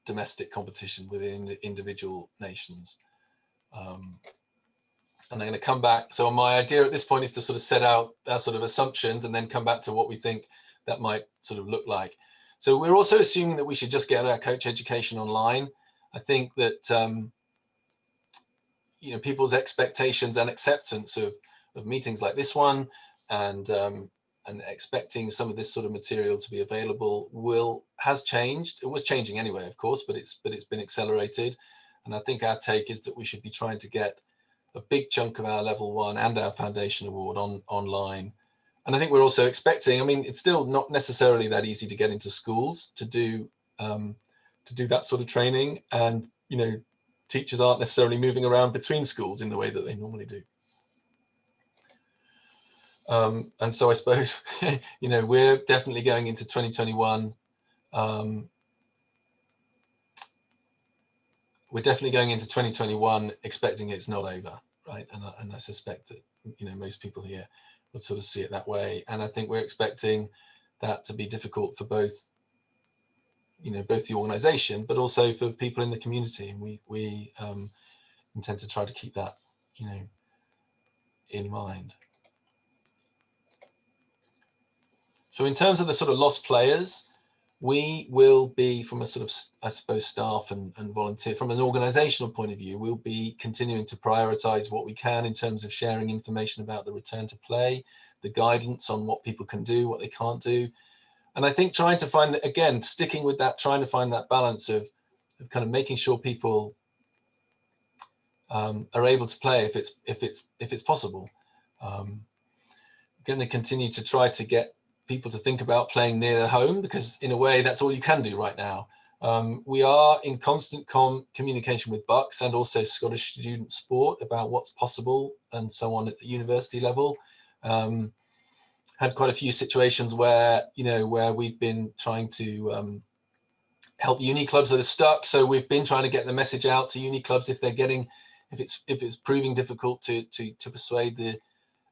domestic competition within individual nations. And I'm going to come back. So my idea at this point is to sort of set out our sort of assumptions and then come back to what we think that might sort of look like. So we're also assuming that we should just get our coach education online. I think that people's expectations and acceptance of meetings like this one and expecting some of this sort of material to be available has changed. It was changing anyway, of course, but it's been accelerated. And I think our take is that we should be trying to get a big chunk of our level 1 and our foundation award online. And I think we're also expecting, it's still not necessarily that easy to get into schools to do that sort of training. And, teachers aren't necessarily moving around between schools in the way that they normally do. And so I suppose, we're definitely going into 2021. We're definitely going into 2021 expecting it's not over, right? And I suspect that, most people here would sort of see it that way. And I think we're expecting that to be difficult for both the organization, but also for people in the community. And we intend to try to keep that, in mind. So in terms of the sort of lost players, we will be, from a sort of, I suppose, staff and volunteer, from an organizational point of view, we'll be continuing to prioritize what we can in terms of sharing information about the return to play, the guidance on what people can do, what they can't do. And I think trying to find that, again, sticking with that, trying to find that balance of kind of making sure people are able to play if it's possible. Going to continue to try to get people to think about playing near home, because in a way that's all you can do right now. We are in constant communication with Bucks and also Scottish Student Sport about what's possible and so on at the university level. Had quite a few situations where we've been trying to help uni clubs that are stuck. So we've been trying to get the message out to uni clubs if it's proving difficult to persuade the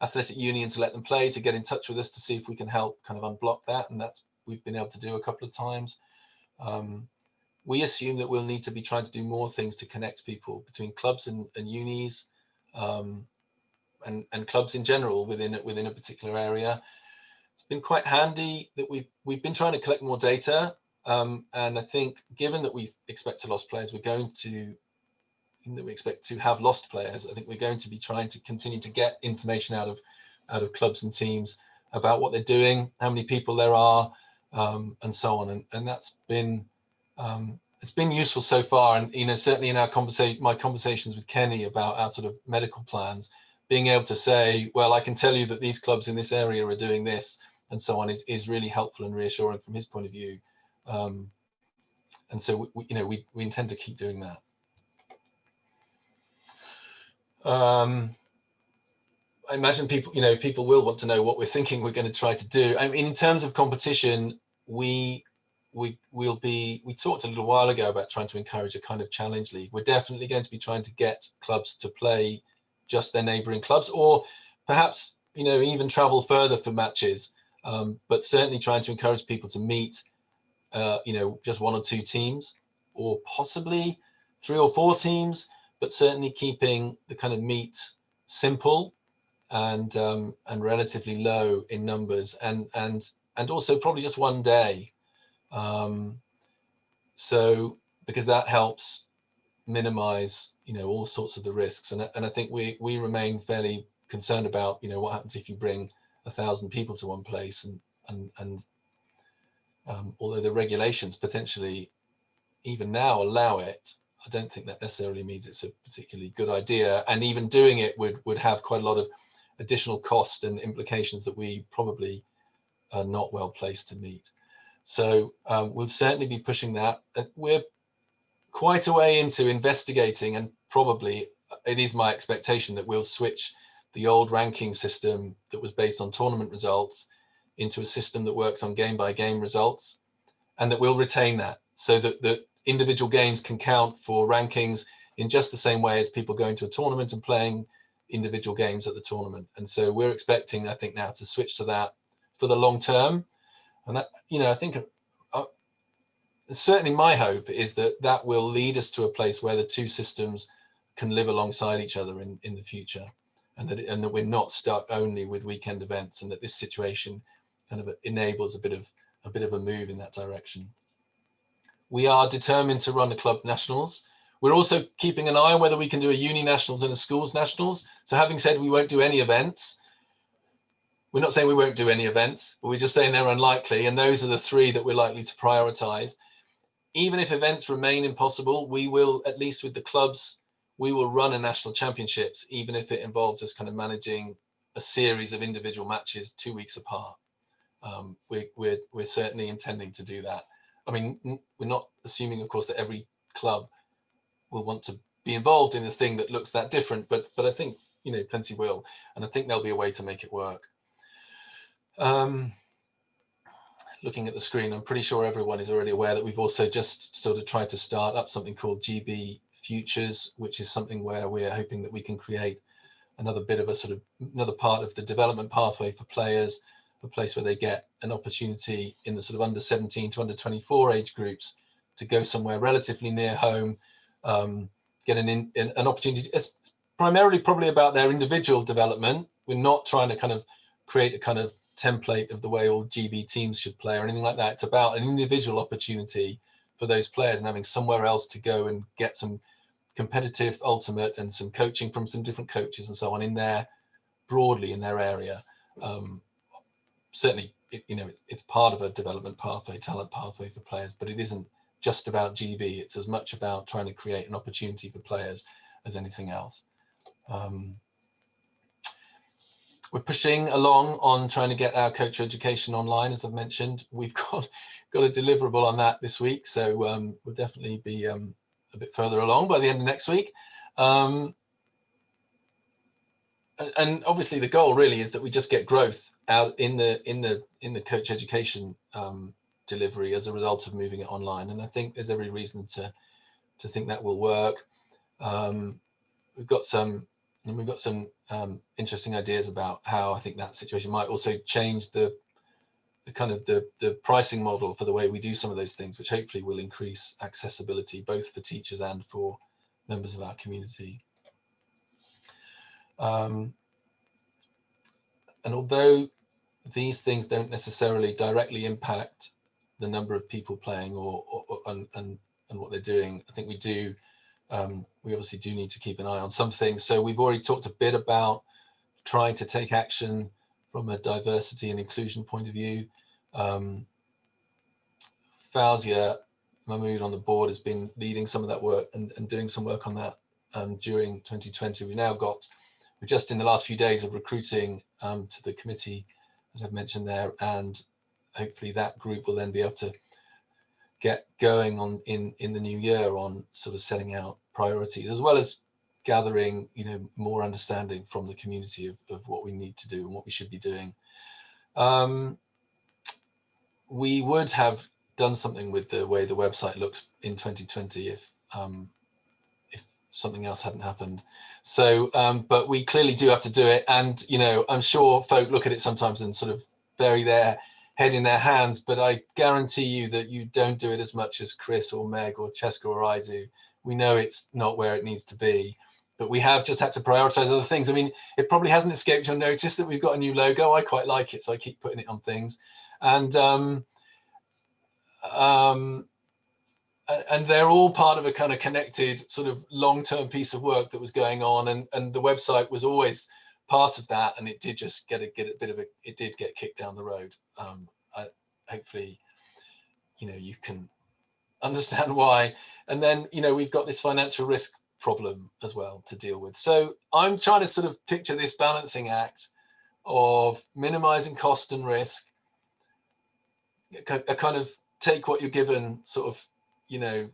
athletic union to let them play, to get in touch with us to see if we can help kind of unblock that. And we've been able to do a couple of times. We assume that we'll need to be trying to do more things to connect people between clubs and unis, and clubs in general within a particular area. It's been quite handy that we've been trying to collect more data, and I think given that we expect to lost players, we expect to have lost players. I think we're going to be trying to continue to get information out of clubs and teams about what they're doing, how many people there are, and so on. And that's been it's been useful so far, and certainly in our my conversations with Kenny about our sort of medical plans, being able to say, well, I can tell you that these clubs in this area are doing this and so on is really helpful and reassuring from his point of view. And so we intend to keep doing that. I imagine people will want to know what we're thinking we're going to try to do. I mean, in terms of competition, we talked a little while ago about trying to encourage a kind of challenge league. We're definitely going to be trying to get clubs to play just their neighbouring clubs, or perhaps even travel further for matches. But certainly trying to encourage people to meet, just 1 or 2 teams, or possibly 3 or 4 teams. But certainly keeping the kind of meet simple and relatively low in numbers, and also probably just one day. So because that helps minimize all sorts of the risks, and I think we remain fairly concerned about what happens if you bring 1,000 people to one place, and although the regulations potentially even now allow it, I don't think that necessarily means it's a particularly good idea, and even doing it would have quite a lot of additional cost and implications that we probably are not well placed to meet. So we'll certainly be pushing that. We're quite a way into investigating, and probably it is my expectation that we'll switch the old ranking system that was based on tournament results into a system that works on game by game results, and that we'll retain that, so that the individual games can count for rankings in just the same way as people going to a tournament and playing individual games at the tournament. And so we're expecting, I think, now to switch to that for the long term. And that, I think certainly my hope is that will lead us to a place where the 2 systems can live alongside each other in the future, and that we're not stuck only with weekend events, and that this situation kind of enables a bit of a move in that direction. We are determined to run the club nationals. We're also keeping an eye on whether we can do a uni nationals and a schools nationals. So having said we won't do any events, we're not saying we won't do any events, but we're just saying they're unlikely, and those are the 3 that we're likely to prioritize. Even if events remain impossible, we will, at least with the clubs, we will run a national championships, even if it involves us kind of managing a series of individual matches 2 weeks apart. We're certainly intending to do that. I mean, we're not assuming, of course, that every club will want to be involved in a thing that looks that different, but I think plenty will, and I think there'll be a way to make it work. Looking at the screen, I'm pretty sure everyone is already aware that we've also just sort of tried to start up something called GB Futures, which is something where we're hoping that we can create another bit of another part of the development pathway for players, a place where they get an opportunity in the sort of under 17 to under 24 age groups to go somewhere relatively near home, get an opportunity. It's primarily probably about their individual development. We're not trying to kind of create a kind of template of the way all GB teams should play or anything like that. It's about an individual opportunity for those players and having somewhere else to go and get some competitive ultimate and some coaching from some different coaches and so on broadly in their area. Certainly, it's part of a development pathway, talent pathway for players, but it isn't just about GB. It's as much about trying to create an opportunity for players as anything else. We're pushing along on trying to get our coach education online, as I've mentioned. We've got a deliverable on that this week, so we'll definitely be a bit further along by the end of next week. And obviously, the goal really is that we just get growth out in the coach education delivery as a result of moving it online. And I think there's every reason to think that will work. We've got some interesting ideas about how I think that situation might also change the kind of the pricing model for the way we do some of those things, which hopefully will increase accessibility both for teachers and for members of our community. And although these things don't necessarily directly impact the number of people playing and what they're doing, I think we obviously do need to keep an eye on some things. So we've already talked a bit about trying to take action from a diversity and inclusion point of view. Fauzia Mahmood on the board has been leading some of that work and doing some work on that during 2020. We're just in the last few days of recruiting to the committee that I've mentioned there, and hopefully that group will then be able to get going on in the new year on sort of setting out priorities, as well as gathering, you know, more understanding from the community of what we need to do and what we should be doing. We would have done something with the way the website looks in 2020 if something else hadn't happened. So, but we clearly do have to do it. And, you know, I'm sure folk look at it sometimes and sort of bury their head in their hands, but I guarantee you that you don't do it as much as Chris or Meg or Cheska or I do. We know it's not where it needs to be, but we have just had to prioritize other things. I mean, it probably hasn't escaped your notice that we've got a new logo. I quite like it, so I keep putting it on things. And they're all part of a kind of connected sort of long-term piece of work that was going on, and the website was always part of that, and it did just get kicked down the road. Hopefully, you know, you can understand why. And then, you know, we've got this financial risk problem as well to deal with. So I'm trying to sort of picture this balancing act of minimizing cost and risk, a kind of take what you're given sort of, you know,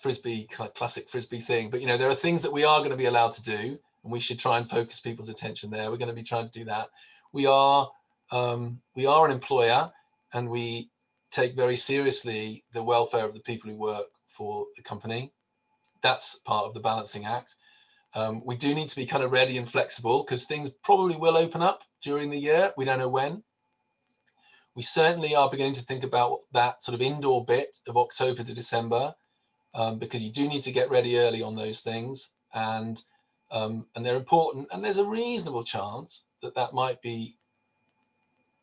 frisbee, kind of classic frisbee thing. But, you know, there are things that we are going to be allowed to do, and we should try and focus people's attention there. We're going to be trying to do that. We are an employer, and we take very seriously the welfare of the people who work for the company. That's part of the balancing act. We do need to be kind of ready and flexible, because things probably will open up during the year. We don't know when. We certainly are beginning to think about that sort of indoor bit of October to December, because you do need to get ready early on those things, and they're important. And there's a reasonable chance that might be,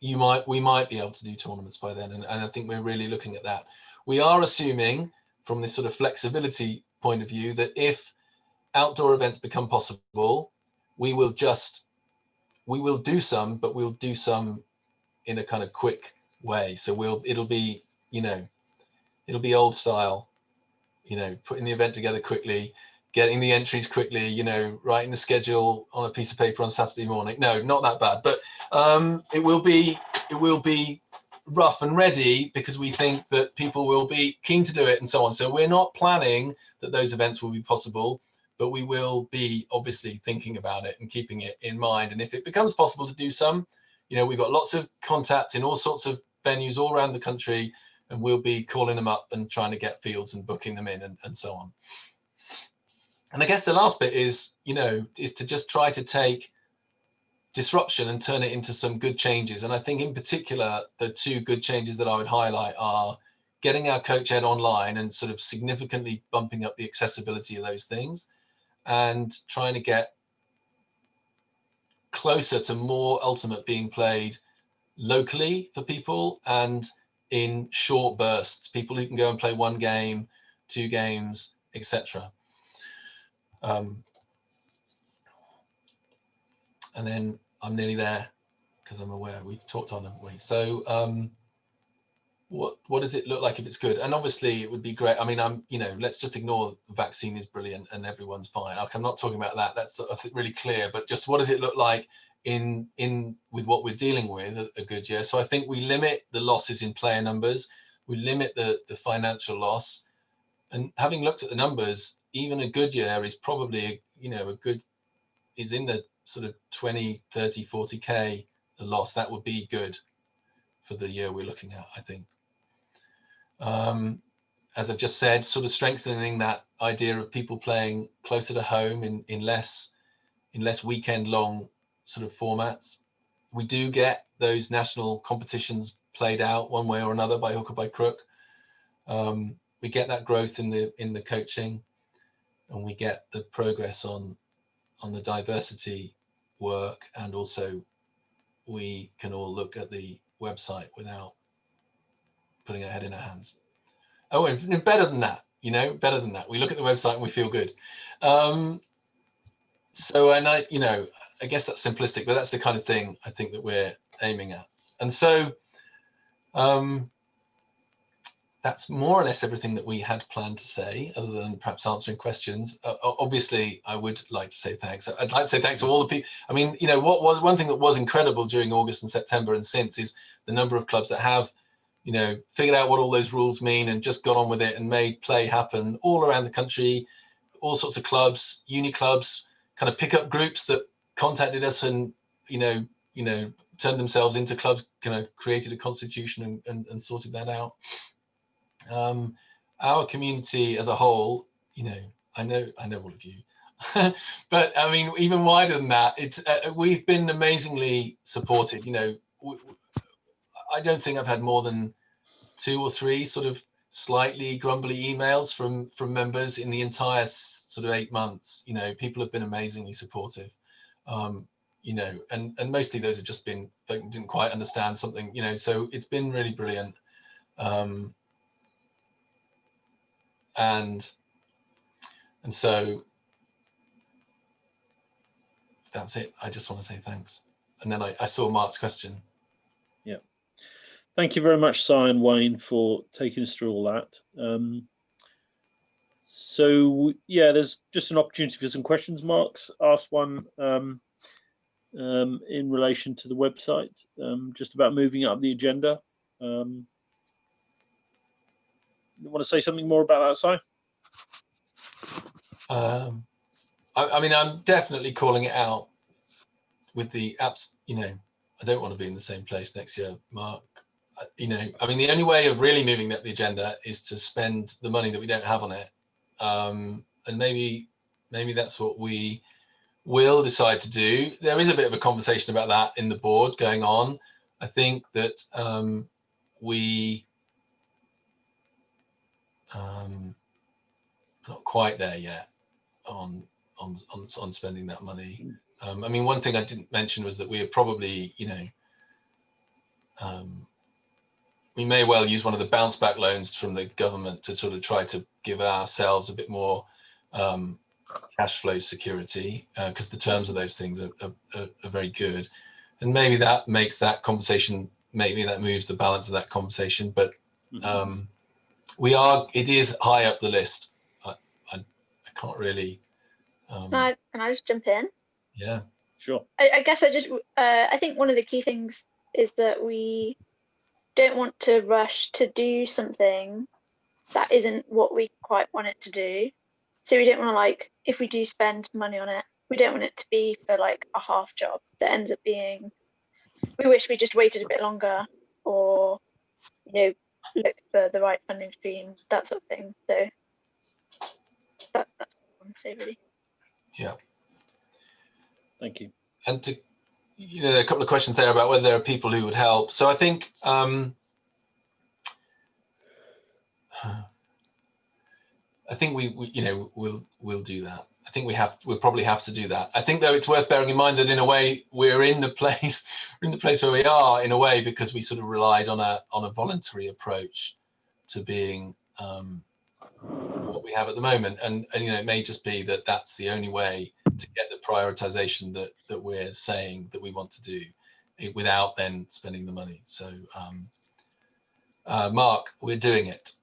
we might be able to do tournaments by then, and I think we're really looking at that. We are assuming, from this sort of flexibility point of view, that if outdoor events become possible, we will do some, but we'll do some in a kind of quick way. So it'll be old style, you know, putting the event together quickly, getting the entries quickly, you know, writing the schedule on a piece of paper on Saturday morning. No, not that bad, but it will be rough and ready, because we think that people will be keen to do it and so on. So we're not planning that those events will be possible, but we will be obviously thinking about it and keeping it in mind. And if it becomes possible to do some, you know, we've got lots of contacts in all sorts of venues all around the country, and we'll be calling them up and trying to get fields and booking them in and so on. And I guess the last bit is, you know, is to just try to take disruption and turn it into some good changes. And I think in particular, the two good changes that I would highlight are getting our Coach Ed online and sort of significantly bumping up the accessibility of those things, and trying to get closer to more Ultimate being played locally for people and in short bursts, people who can go and play 1 game, 2 games, etc. And then I'm nearly there, because I'm aware we've talked on, haven't we? So what does it look like if it's good? And obviously it would be great. I mean, you know, let's just ignore the vaccine is brilliant and everyone's fine. I'm not talking about that. That's, I think, really clear. But just what does it look like in with what we're dealing with a good year? So I think we limit the losses in player numbers. We limit the financial loss. And having looked at the numbers, even a good year is probably, you know, is in the sort of 20, 30, 40K a loss. That would be good for the year we're looking at, I think. As I've just said, sort of strengthening that idea of people playing closer to home in less weekend long sort of formats. We do get those national competitions played out one way or another, by hook or by crook. We get that growth in the coaching, and we get the progress on the diversity work, and also we can all look at the website without putting our head in our hands. Oh, and better than that, you know, better than that. We look at the website and we feel good. So, and I, you know, I guess that's simplistic, but that's the kind of thing I think that we're aiming at. And so that's more or less everything that we had planned to say, other than perhaps answering questions. Obviously, I would like to say thanks. I'd like to say thanks to all the people. I mean, you know, what was one thing that was incredible during August and September and since is the number of clubs that have, you know, figured out what all those rules mean and just got on with it and made play happen all around the country. All sorts of clubs, uni clubs, kind of pickup groups that contacted us and, you know, turned themselves into clubs, kind of created a constitution and sorted that out. Our community as a whole, you know, I know all of you, but I mean, even wider than that, it's we've been amazingly supported. You know, I don't think I've had more than 2 or 3 sort of slightly grumbly emails from members in the entire sort of 8 months. You know, people have been amazingly supportive. You know, and mostly those have just been, they didn't quite understand something, you know, so it's been really brilliant. And so that's it. I just want to say thanks. And then I saw Mark's question. Yeah. Thank you very much, Si and Wayne, for taking us through all that. So yeah, there's just an opportunity for some questions. Mark's asked one in relation to the website, just about moving up the agenda. You want to say something more about that, Si? I mean, I'm definitely calling it out with the apps. You know, I don't want to be in the same place next year, Mark. You know, I mean, the only way of really moving up the agenda is to spend the money that we don't have on it. And maybe that's what we will decide to do. There is a bit of a conversation about that in the board going on. I think that we not quite there yet on spending that money. I mean, one thing I didn't mention was that we are probably, you know, we may well use one of the bounce back loans from the government to sort of try to give ourselves a bit more cash flow security, because the terms of those things are very good. And maybe that makes that conversation, maybe that moves the balance of that conversation, but it is high up the list. I can't really. Can I just jump in? Yeah, sure. I guess I think one of the key things is that we don't want to rush to do something that isn't what we quite want it to do. So we don't want to, like, if we do spend money on it, we don't want it to be for like a half job that ends up being, we wish we just waited a bit longer, or, you know, looked for the right funding stream, that sort of thing. So that's what I want to say, really. Yeah. Thank you. And to, you know, there are a couple of questions there about whether there are people who would help. So I think we you know, we'll do that. I think we'll probably have to do that. I think, though, it's worth bearing in mind that in a way we're in the place where we are in a way because we sort of relied on a voluntary approach to being what we have at the moment, and you know, it may just be that that's the only way to get the prioritization that we're saying that we want to do without then spending the money. So Mark, we're doing it.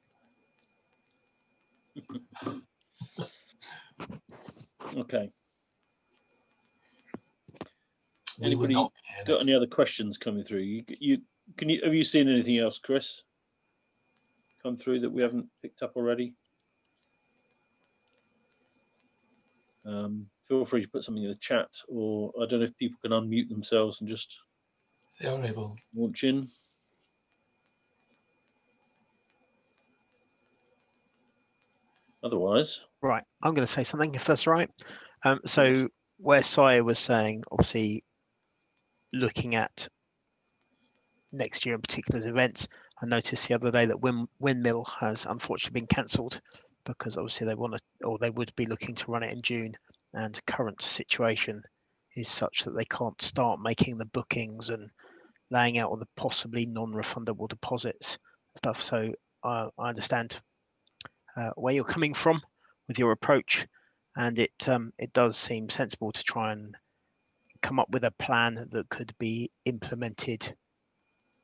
Okay. We Anybody got any other questions coming through? Have you seen anything else, Chris, come through that we haven't picked up already? Feel free to put something in the chat, or I don't know if people can unmute themselves and just they are able launch in. Otherwise, right, I'm going to say something if that's right. So where Si was saying, obviously looking at next year in particular events, I noticed the other day that Windmill has unfortunately been cancelled because obviously they would be looking to run it in June, and current situation is such that they can't start making the bookings and laying out all the possibly non-refundable deposits stuff. So I understand where you're coming from with your approach, and it does seem sensible to try and come up with a plan that could be implemented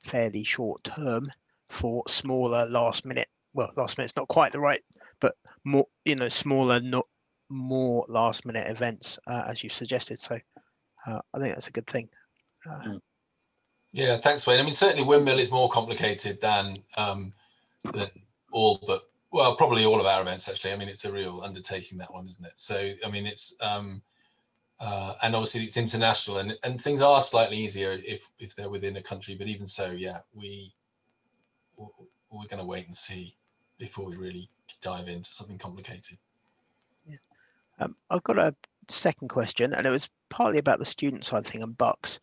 fairly short term for smaller last minute well, last minute's not quite the right, but more, smaller, not more last minute events, as you suggested. So I think that's a good thing. Yeah, thanks, Wayne. I mean, certainly windmill is more complicated than all, but well, probably all of our events actually. I mean, it's a real undertaking, that one, isn't it? So I mean, it's and obviously it's international, and things are slightly easier if they're within a country. But even so, yeah, we're going to wait and see before we really dive into something complicated. Yeah. I've got a second question, and it was partly about the student side thing and Bucks.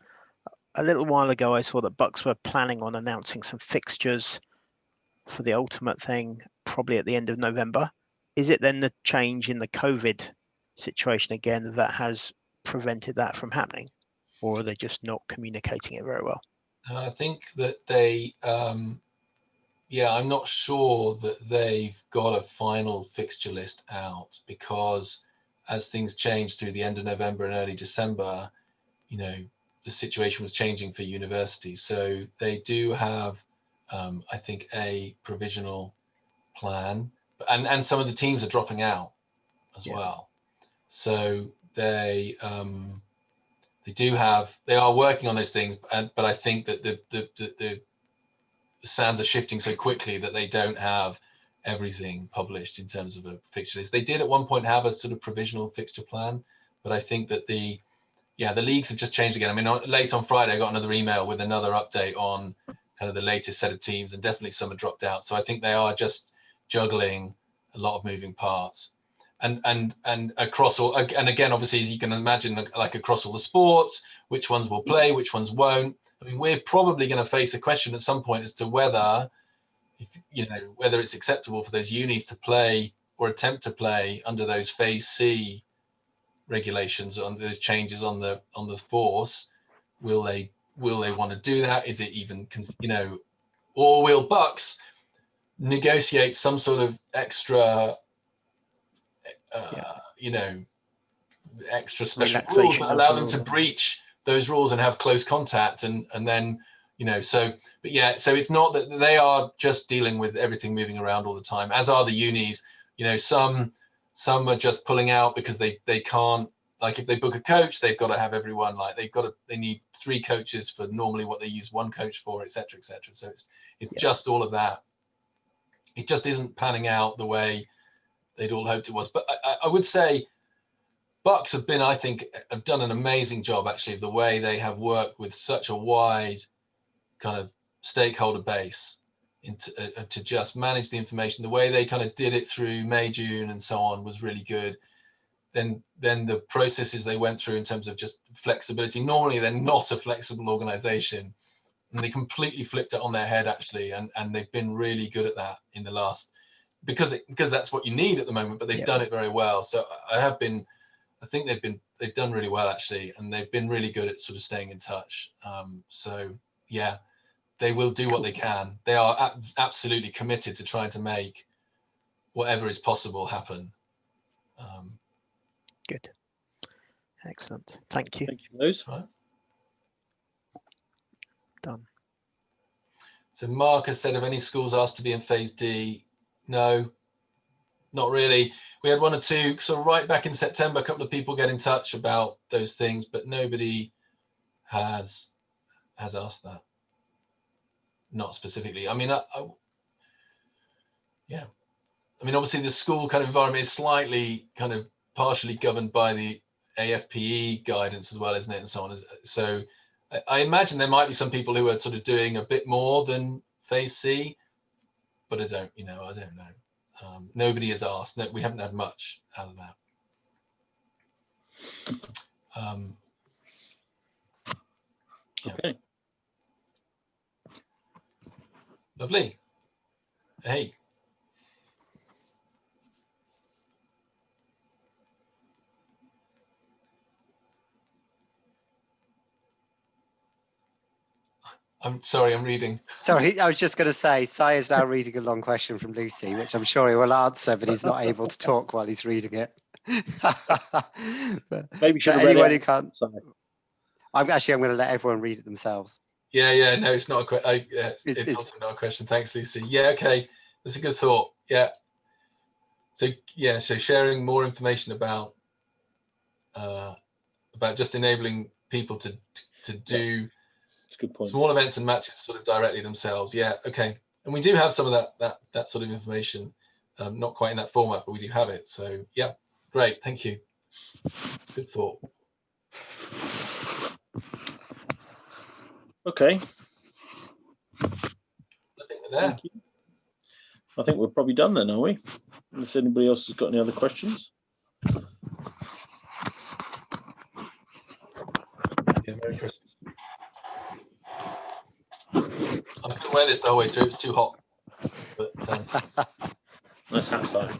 A little while ago, I saw that Bucks were planning on announcing some fixtures for the ultimate thing, probably at the end of November. Is it then the change in the COVID situation again that has prevented that from happening, or are they just not communicating it very well? I think that they, yeah, I'm not sure that they've got a final fixture list out, because as things changed through the end of November and early December, the situation was changing for universities. So they do have, I think, a provisional plan, and some of the teams are dropping out as well. So they are working on those things, but I think that the sands are shifting so quickly that they don't have everything published in terms of a fixture list. They did at one point have a sort of provisional fixture plan, but I think that the leagues have just changed again. I mean, late on Friday, I got another email with another update on kind of the latest set of teams, and definitely some have dropped out. So I think they are just juggling a lot of moving parts, and across all. And again, obviously, as you can imagine, like across all the sports, which ones will play, which ones won't. I mean, we're probably going to face a question at some point as to whether it's acceptable for those unis to play or attempt to play under those Phase C regulations, on those changes on the force. Will they want to do that? Is it even, or will Bucks negotiate some sort of extra extra special rules that allow them to breach those rules and have close contact, and then so it's not that they are just dealing with everything moving around all the time, as are the unis. Some are just pulling out because they can't, like, if they book a coach, they've got to have everyone, like they need 3 coaches for normally what they use 1 coach for, etc. So it's just all of that. It just isn't panning out the way they'd all hoped it was. But I would say Bucks have done an amazing job, actually, of the way they have worked with such a wide kind of stakeholder base to just manage the information. The way they kind of did it through May, June, and so on was really good. Then the processes they went through in terms of just flexibility. Normally, they're not a flexible organization, and they completely flipped it on their head, actually, and they've been really good at that in the last, because that's what you need at the moment. But they've done it very well. So I think they've done really well, actually, and they've been really good at sort of staying in touch. So yeah, they will do what they can. They are absolutely committed to trying to make whatever is possible happen. Good. Excellent. Thank you. Thank you for those. Right. Done. So Mark has said, have any schools asked to be in Phase D? No, not really. We had 1 or 2 sort of right back in September, a couple of people get in touch about those things, but nobody has asked that. Not specifically. I mean, yeah. I mean, obviously the school kind of environment is slightly kind of partially governed by the AFPE guidance as well, isn't it? And so on. So I imagine there might be some people who are sort of doing a bit more than Phase C, but I don't know. Nobody has asked. No, we haven't had much out of that. Okay. Lovely. Hey. I'm sorry, I'm reading. Sorry, I was just going to say, Si is now reading a long question from Lucy, which I'm sure he will answer, but he's not able to talk while he's reading it. Maybe should have anyone read who can't. Sorry. I'm going to let everyone read it themselves. Yeah. No, it's not a question. It's also not a question. Thanks, Lucy. Yeah, okay. That's a good thought. Yeah. So yeah, so sharing more information about just enabling people to do That's a good point. small events and matches sort of directly themselves. Yeah. Okay. And we do have some of that sort of information, not quite in that format, but we do have it. So yeah, great. Thank you. Good thought. Okay. I think we're there. Thank you. I think we're probably done then, are we? Unless anybody else has got any other questions. Yeah, Merry Christmas. I couldn't wear this the whole way through. It was too hot. But Nice hat side.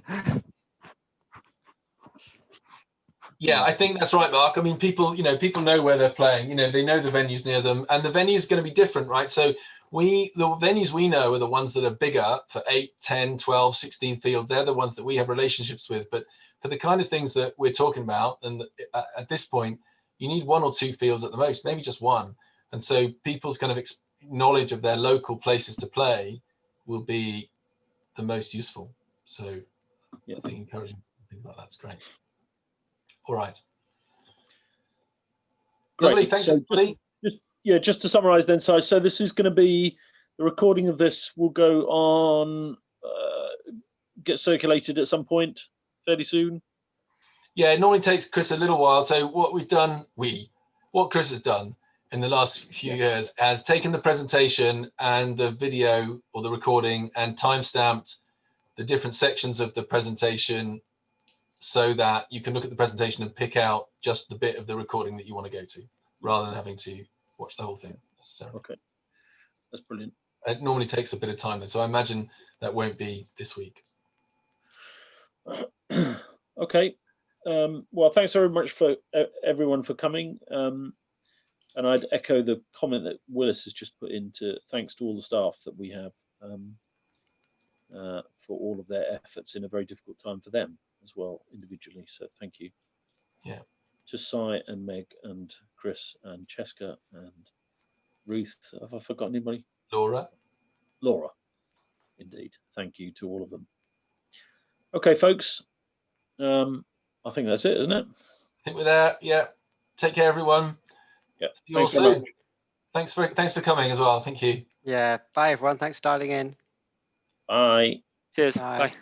yeah, I think that's right, Mark. I mean, people know where they're playing. They know the venues near them, and the venue is going to be different, right? So the venues we know are the ones that are bigger for 8, 10, 12, 16 fields. They're the ones that we have relationships with. But for the kind of things that we're talking about, and at this point, you need 1 or 2 fields at the most, maybe just 1. And so people's kind of knowledge of their local places to play will be the most useful. So yeah, I think encouraging to think about that's great. All right. Great. Lovely. Thanks, So everybody. just to summarize then, so this is going to be, the recording of this will go on, get circulated at some point fairly soon. Yeah, it normally takes Chris a little while. So what Chris has done in the last few years has taken the presentation and the video or the recording and timestamped the different sections of the presentation so that you can look at the presentation and pick out just the bit of the recording that you want to go to, rather than having to watch the whole thing necessarily. Okay, that's brilliant. It normally takes a bit of time, so I imagine that won't be this week. Okay. Well, thanks very much for everyone for coming. And I'd echo the comment that Willis has just put into thanks to all the staff that we have for all of their efforts in a very difficult time for them as well individually. So thank you. Yeah. To Sai and Meg and Chris and Cheska and Ruth. Have I forgotten anybody? Laura. Indeed. Thank you to all of them. Okay, folks. I think that's it, isn't it? I think we're there. Yeah. Take care, everyone. Yeah. See you all soon. Thanks for coming as well. Thank you. Yeah. Bye, everyone. Thanks for dialing in. Bye. Cheers. Bye. Bye.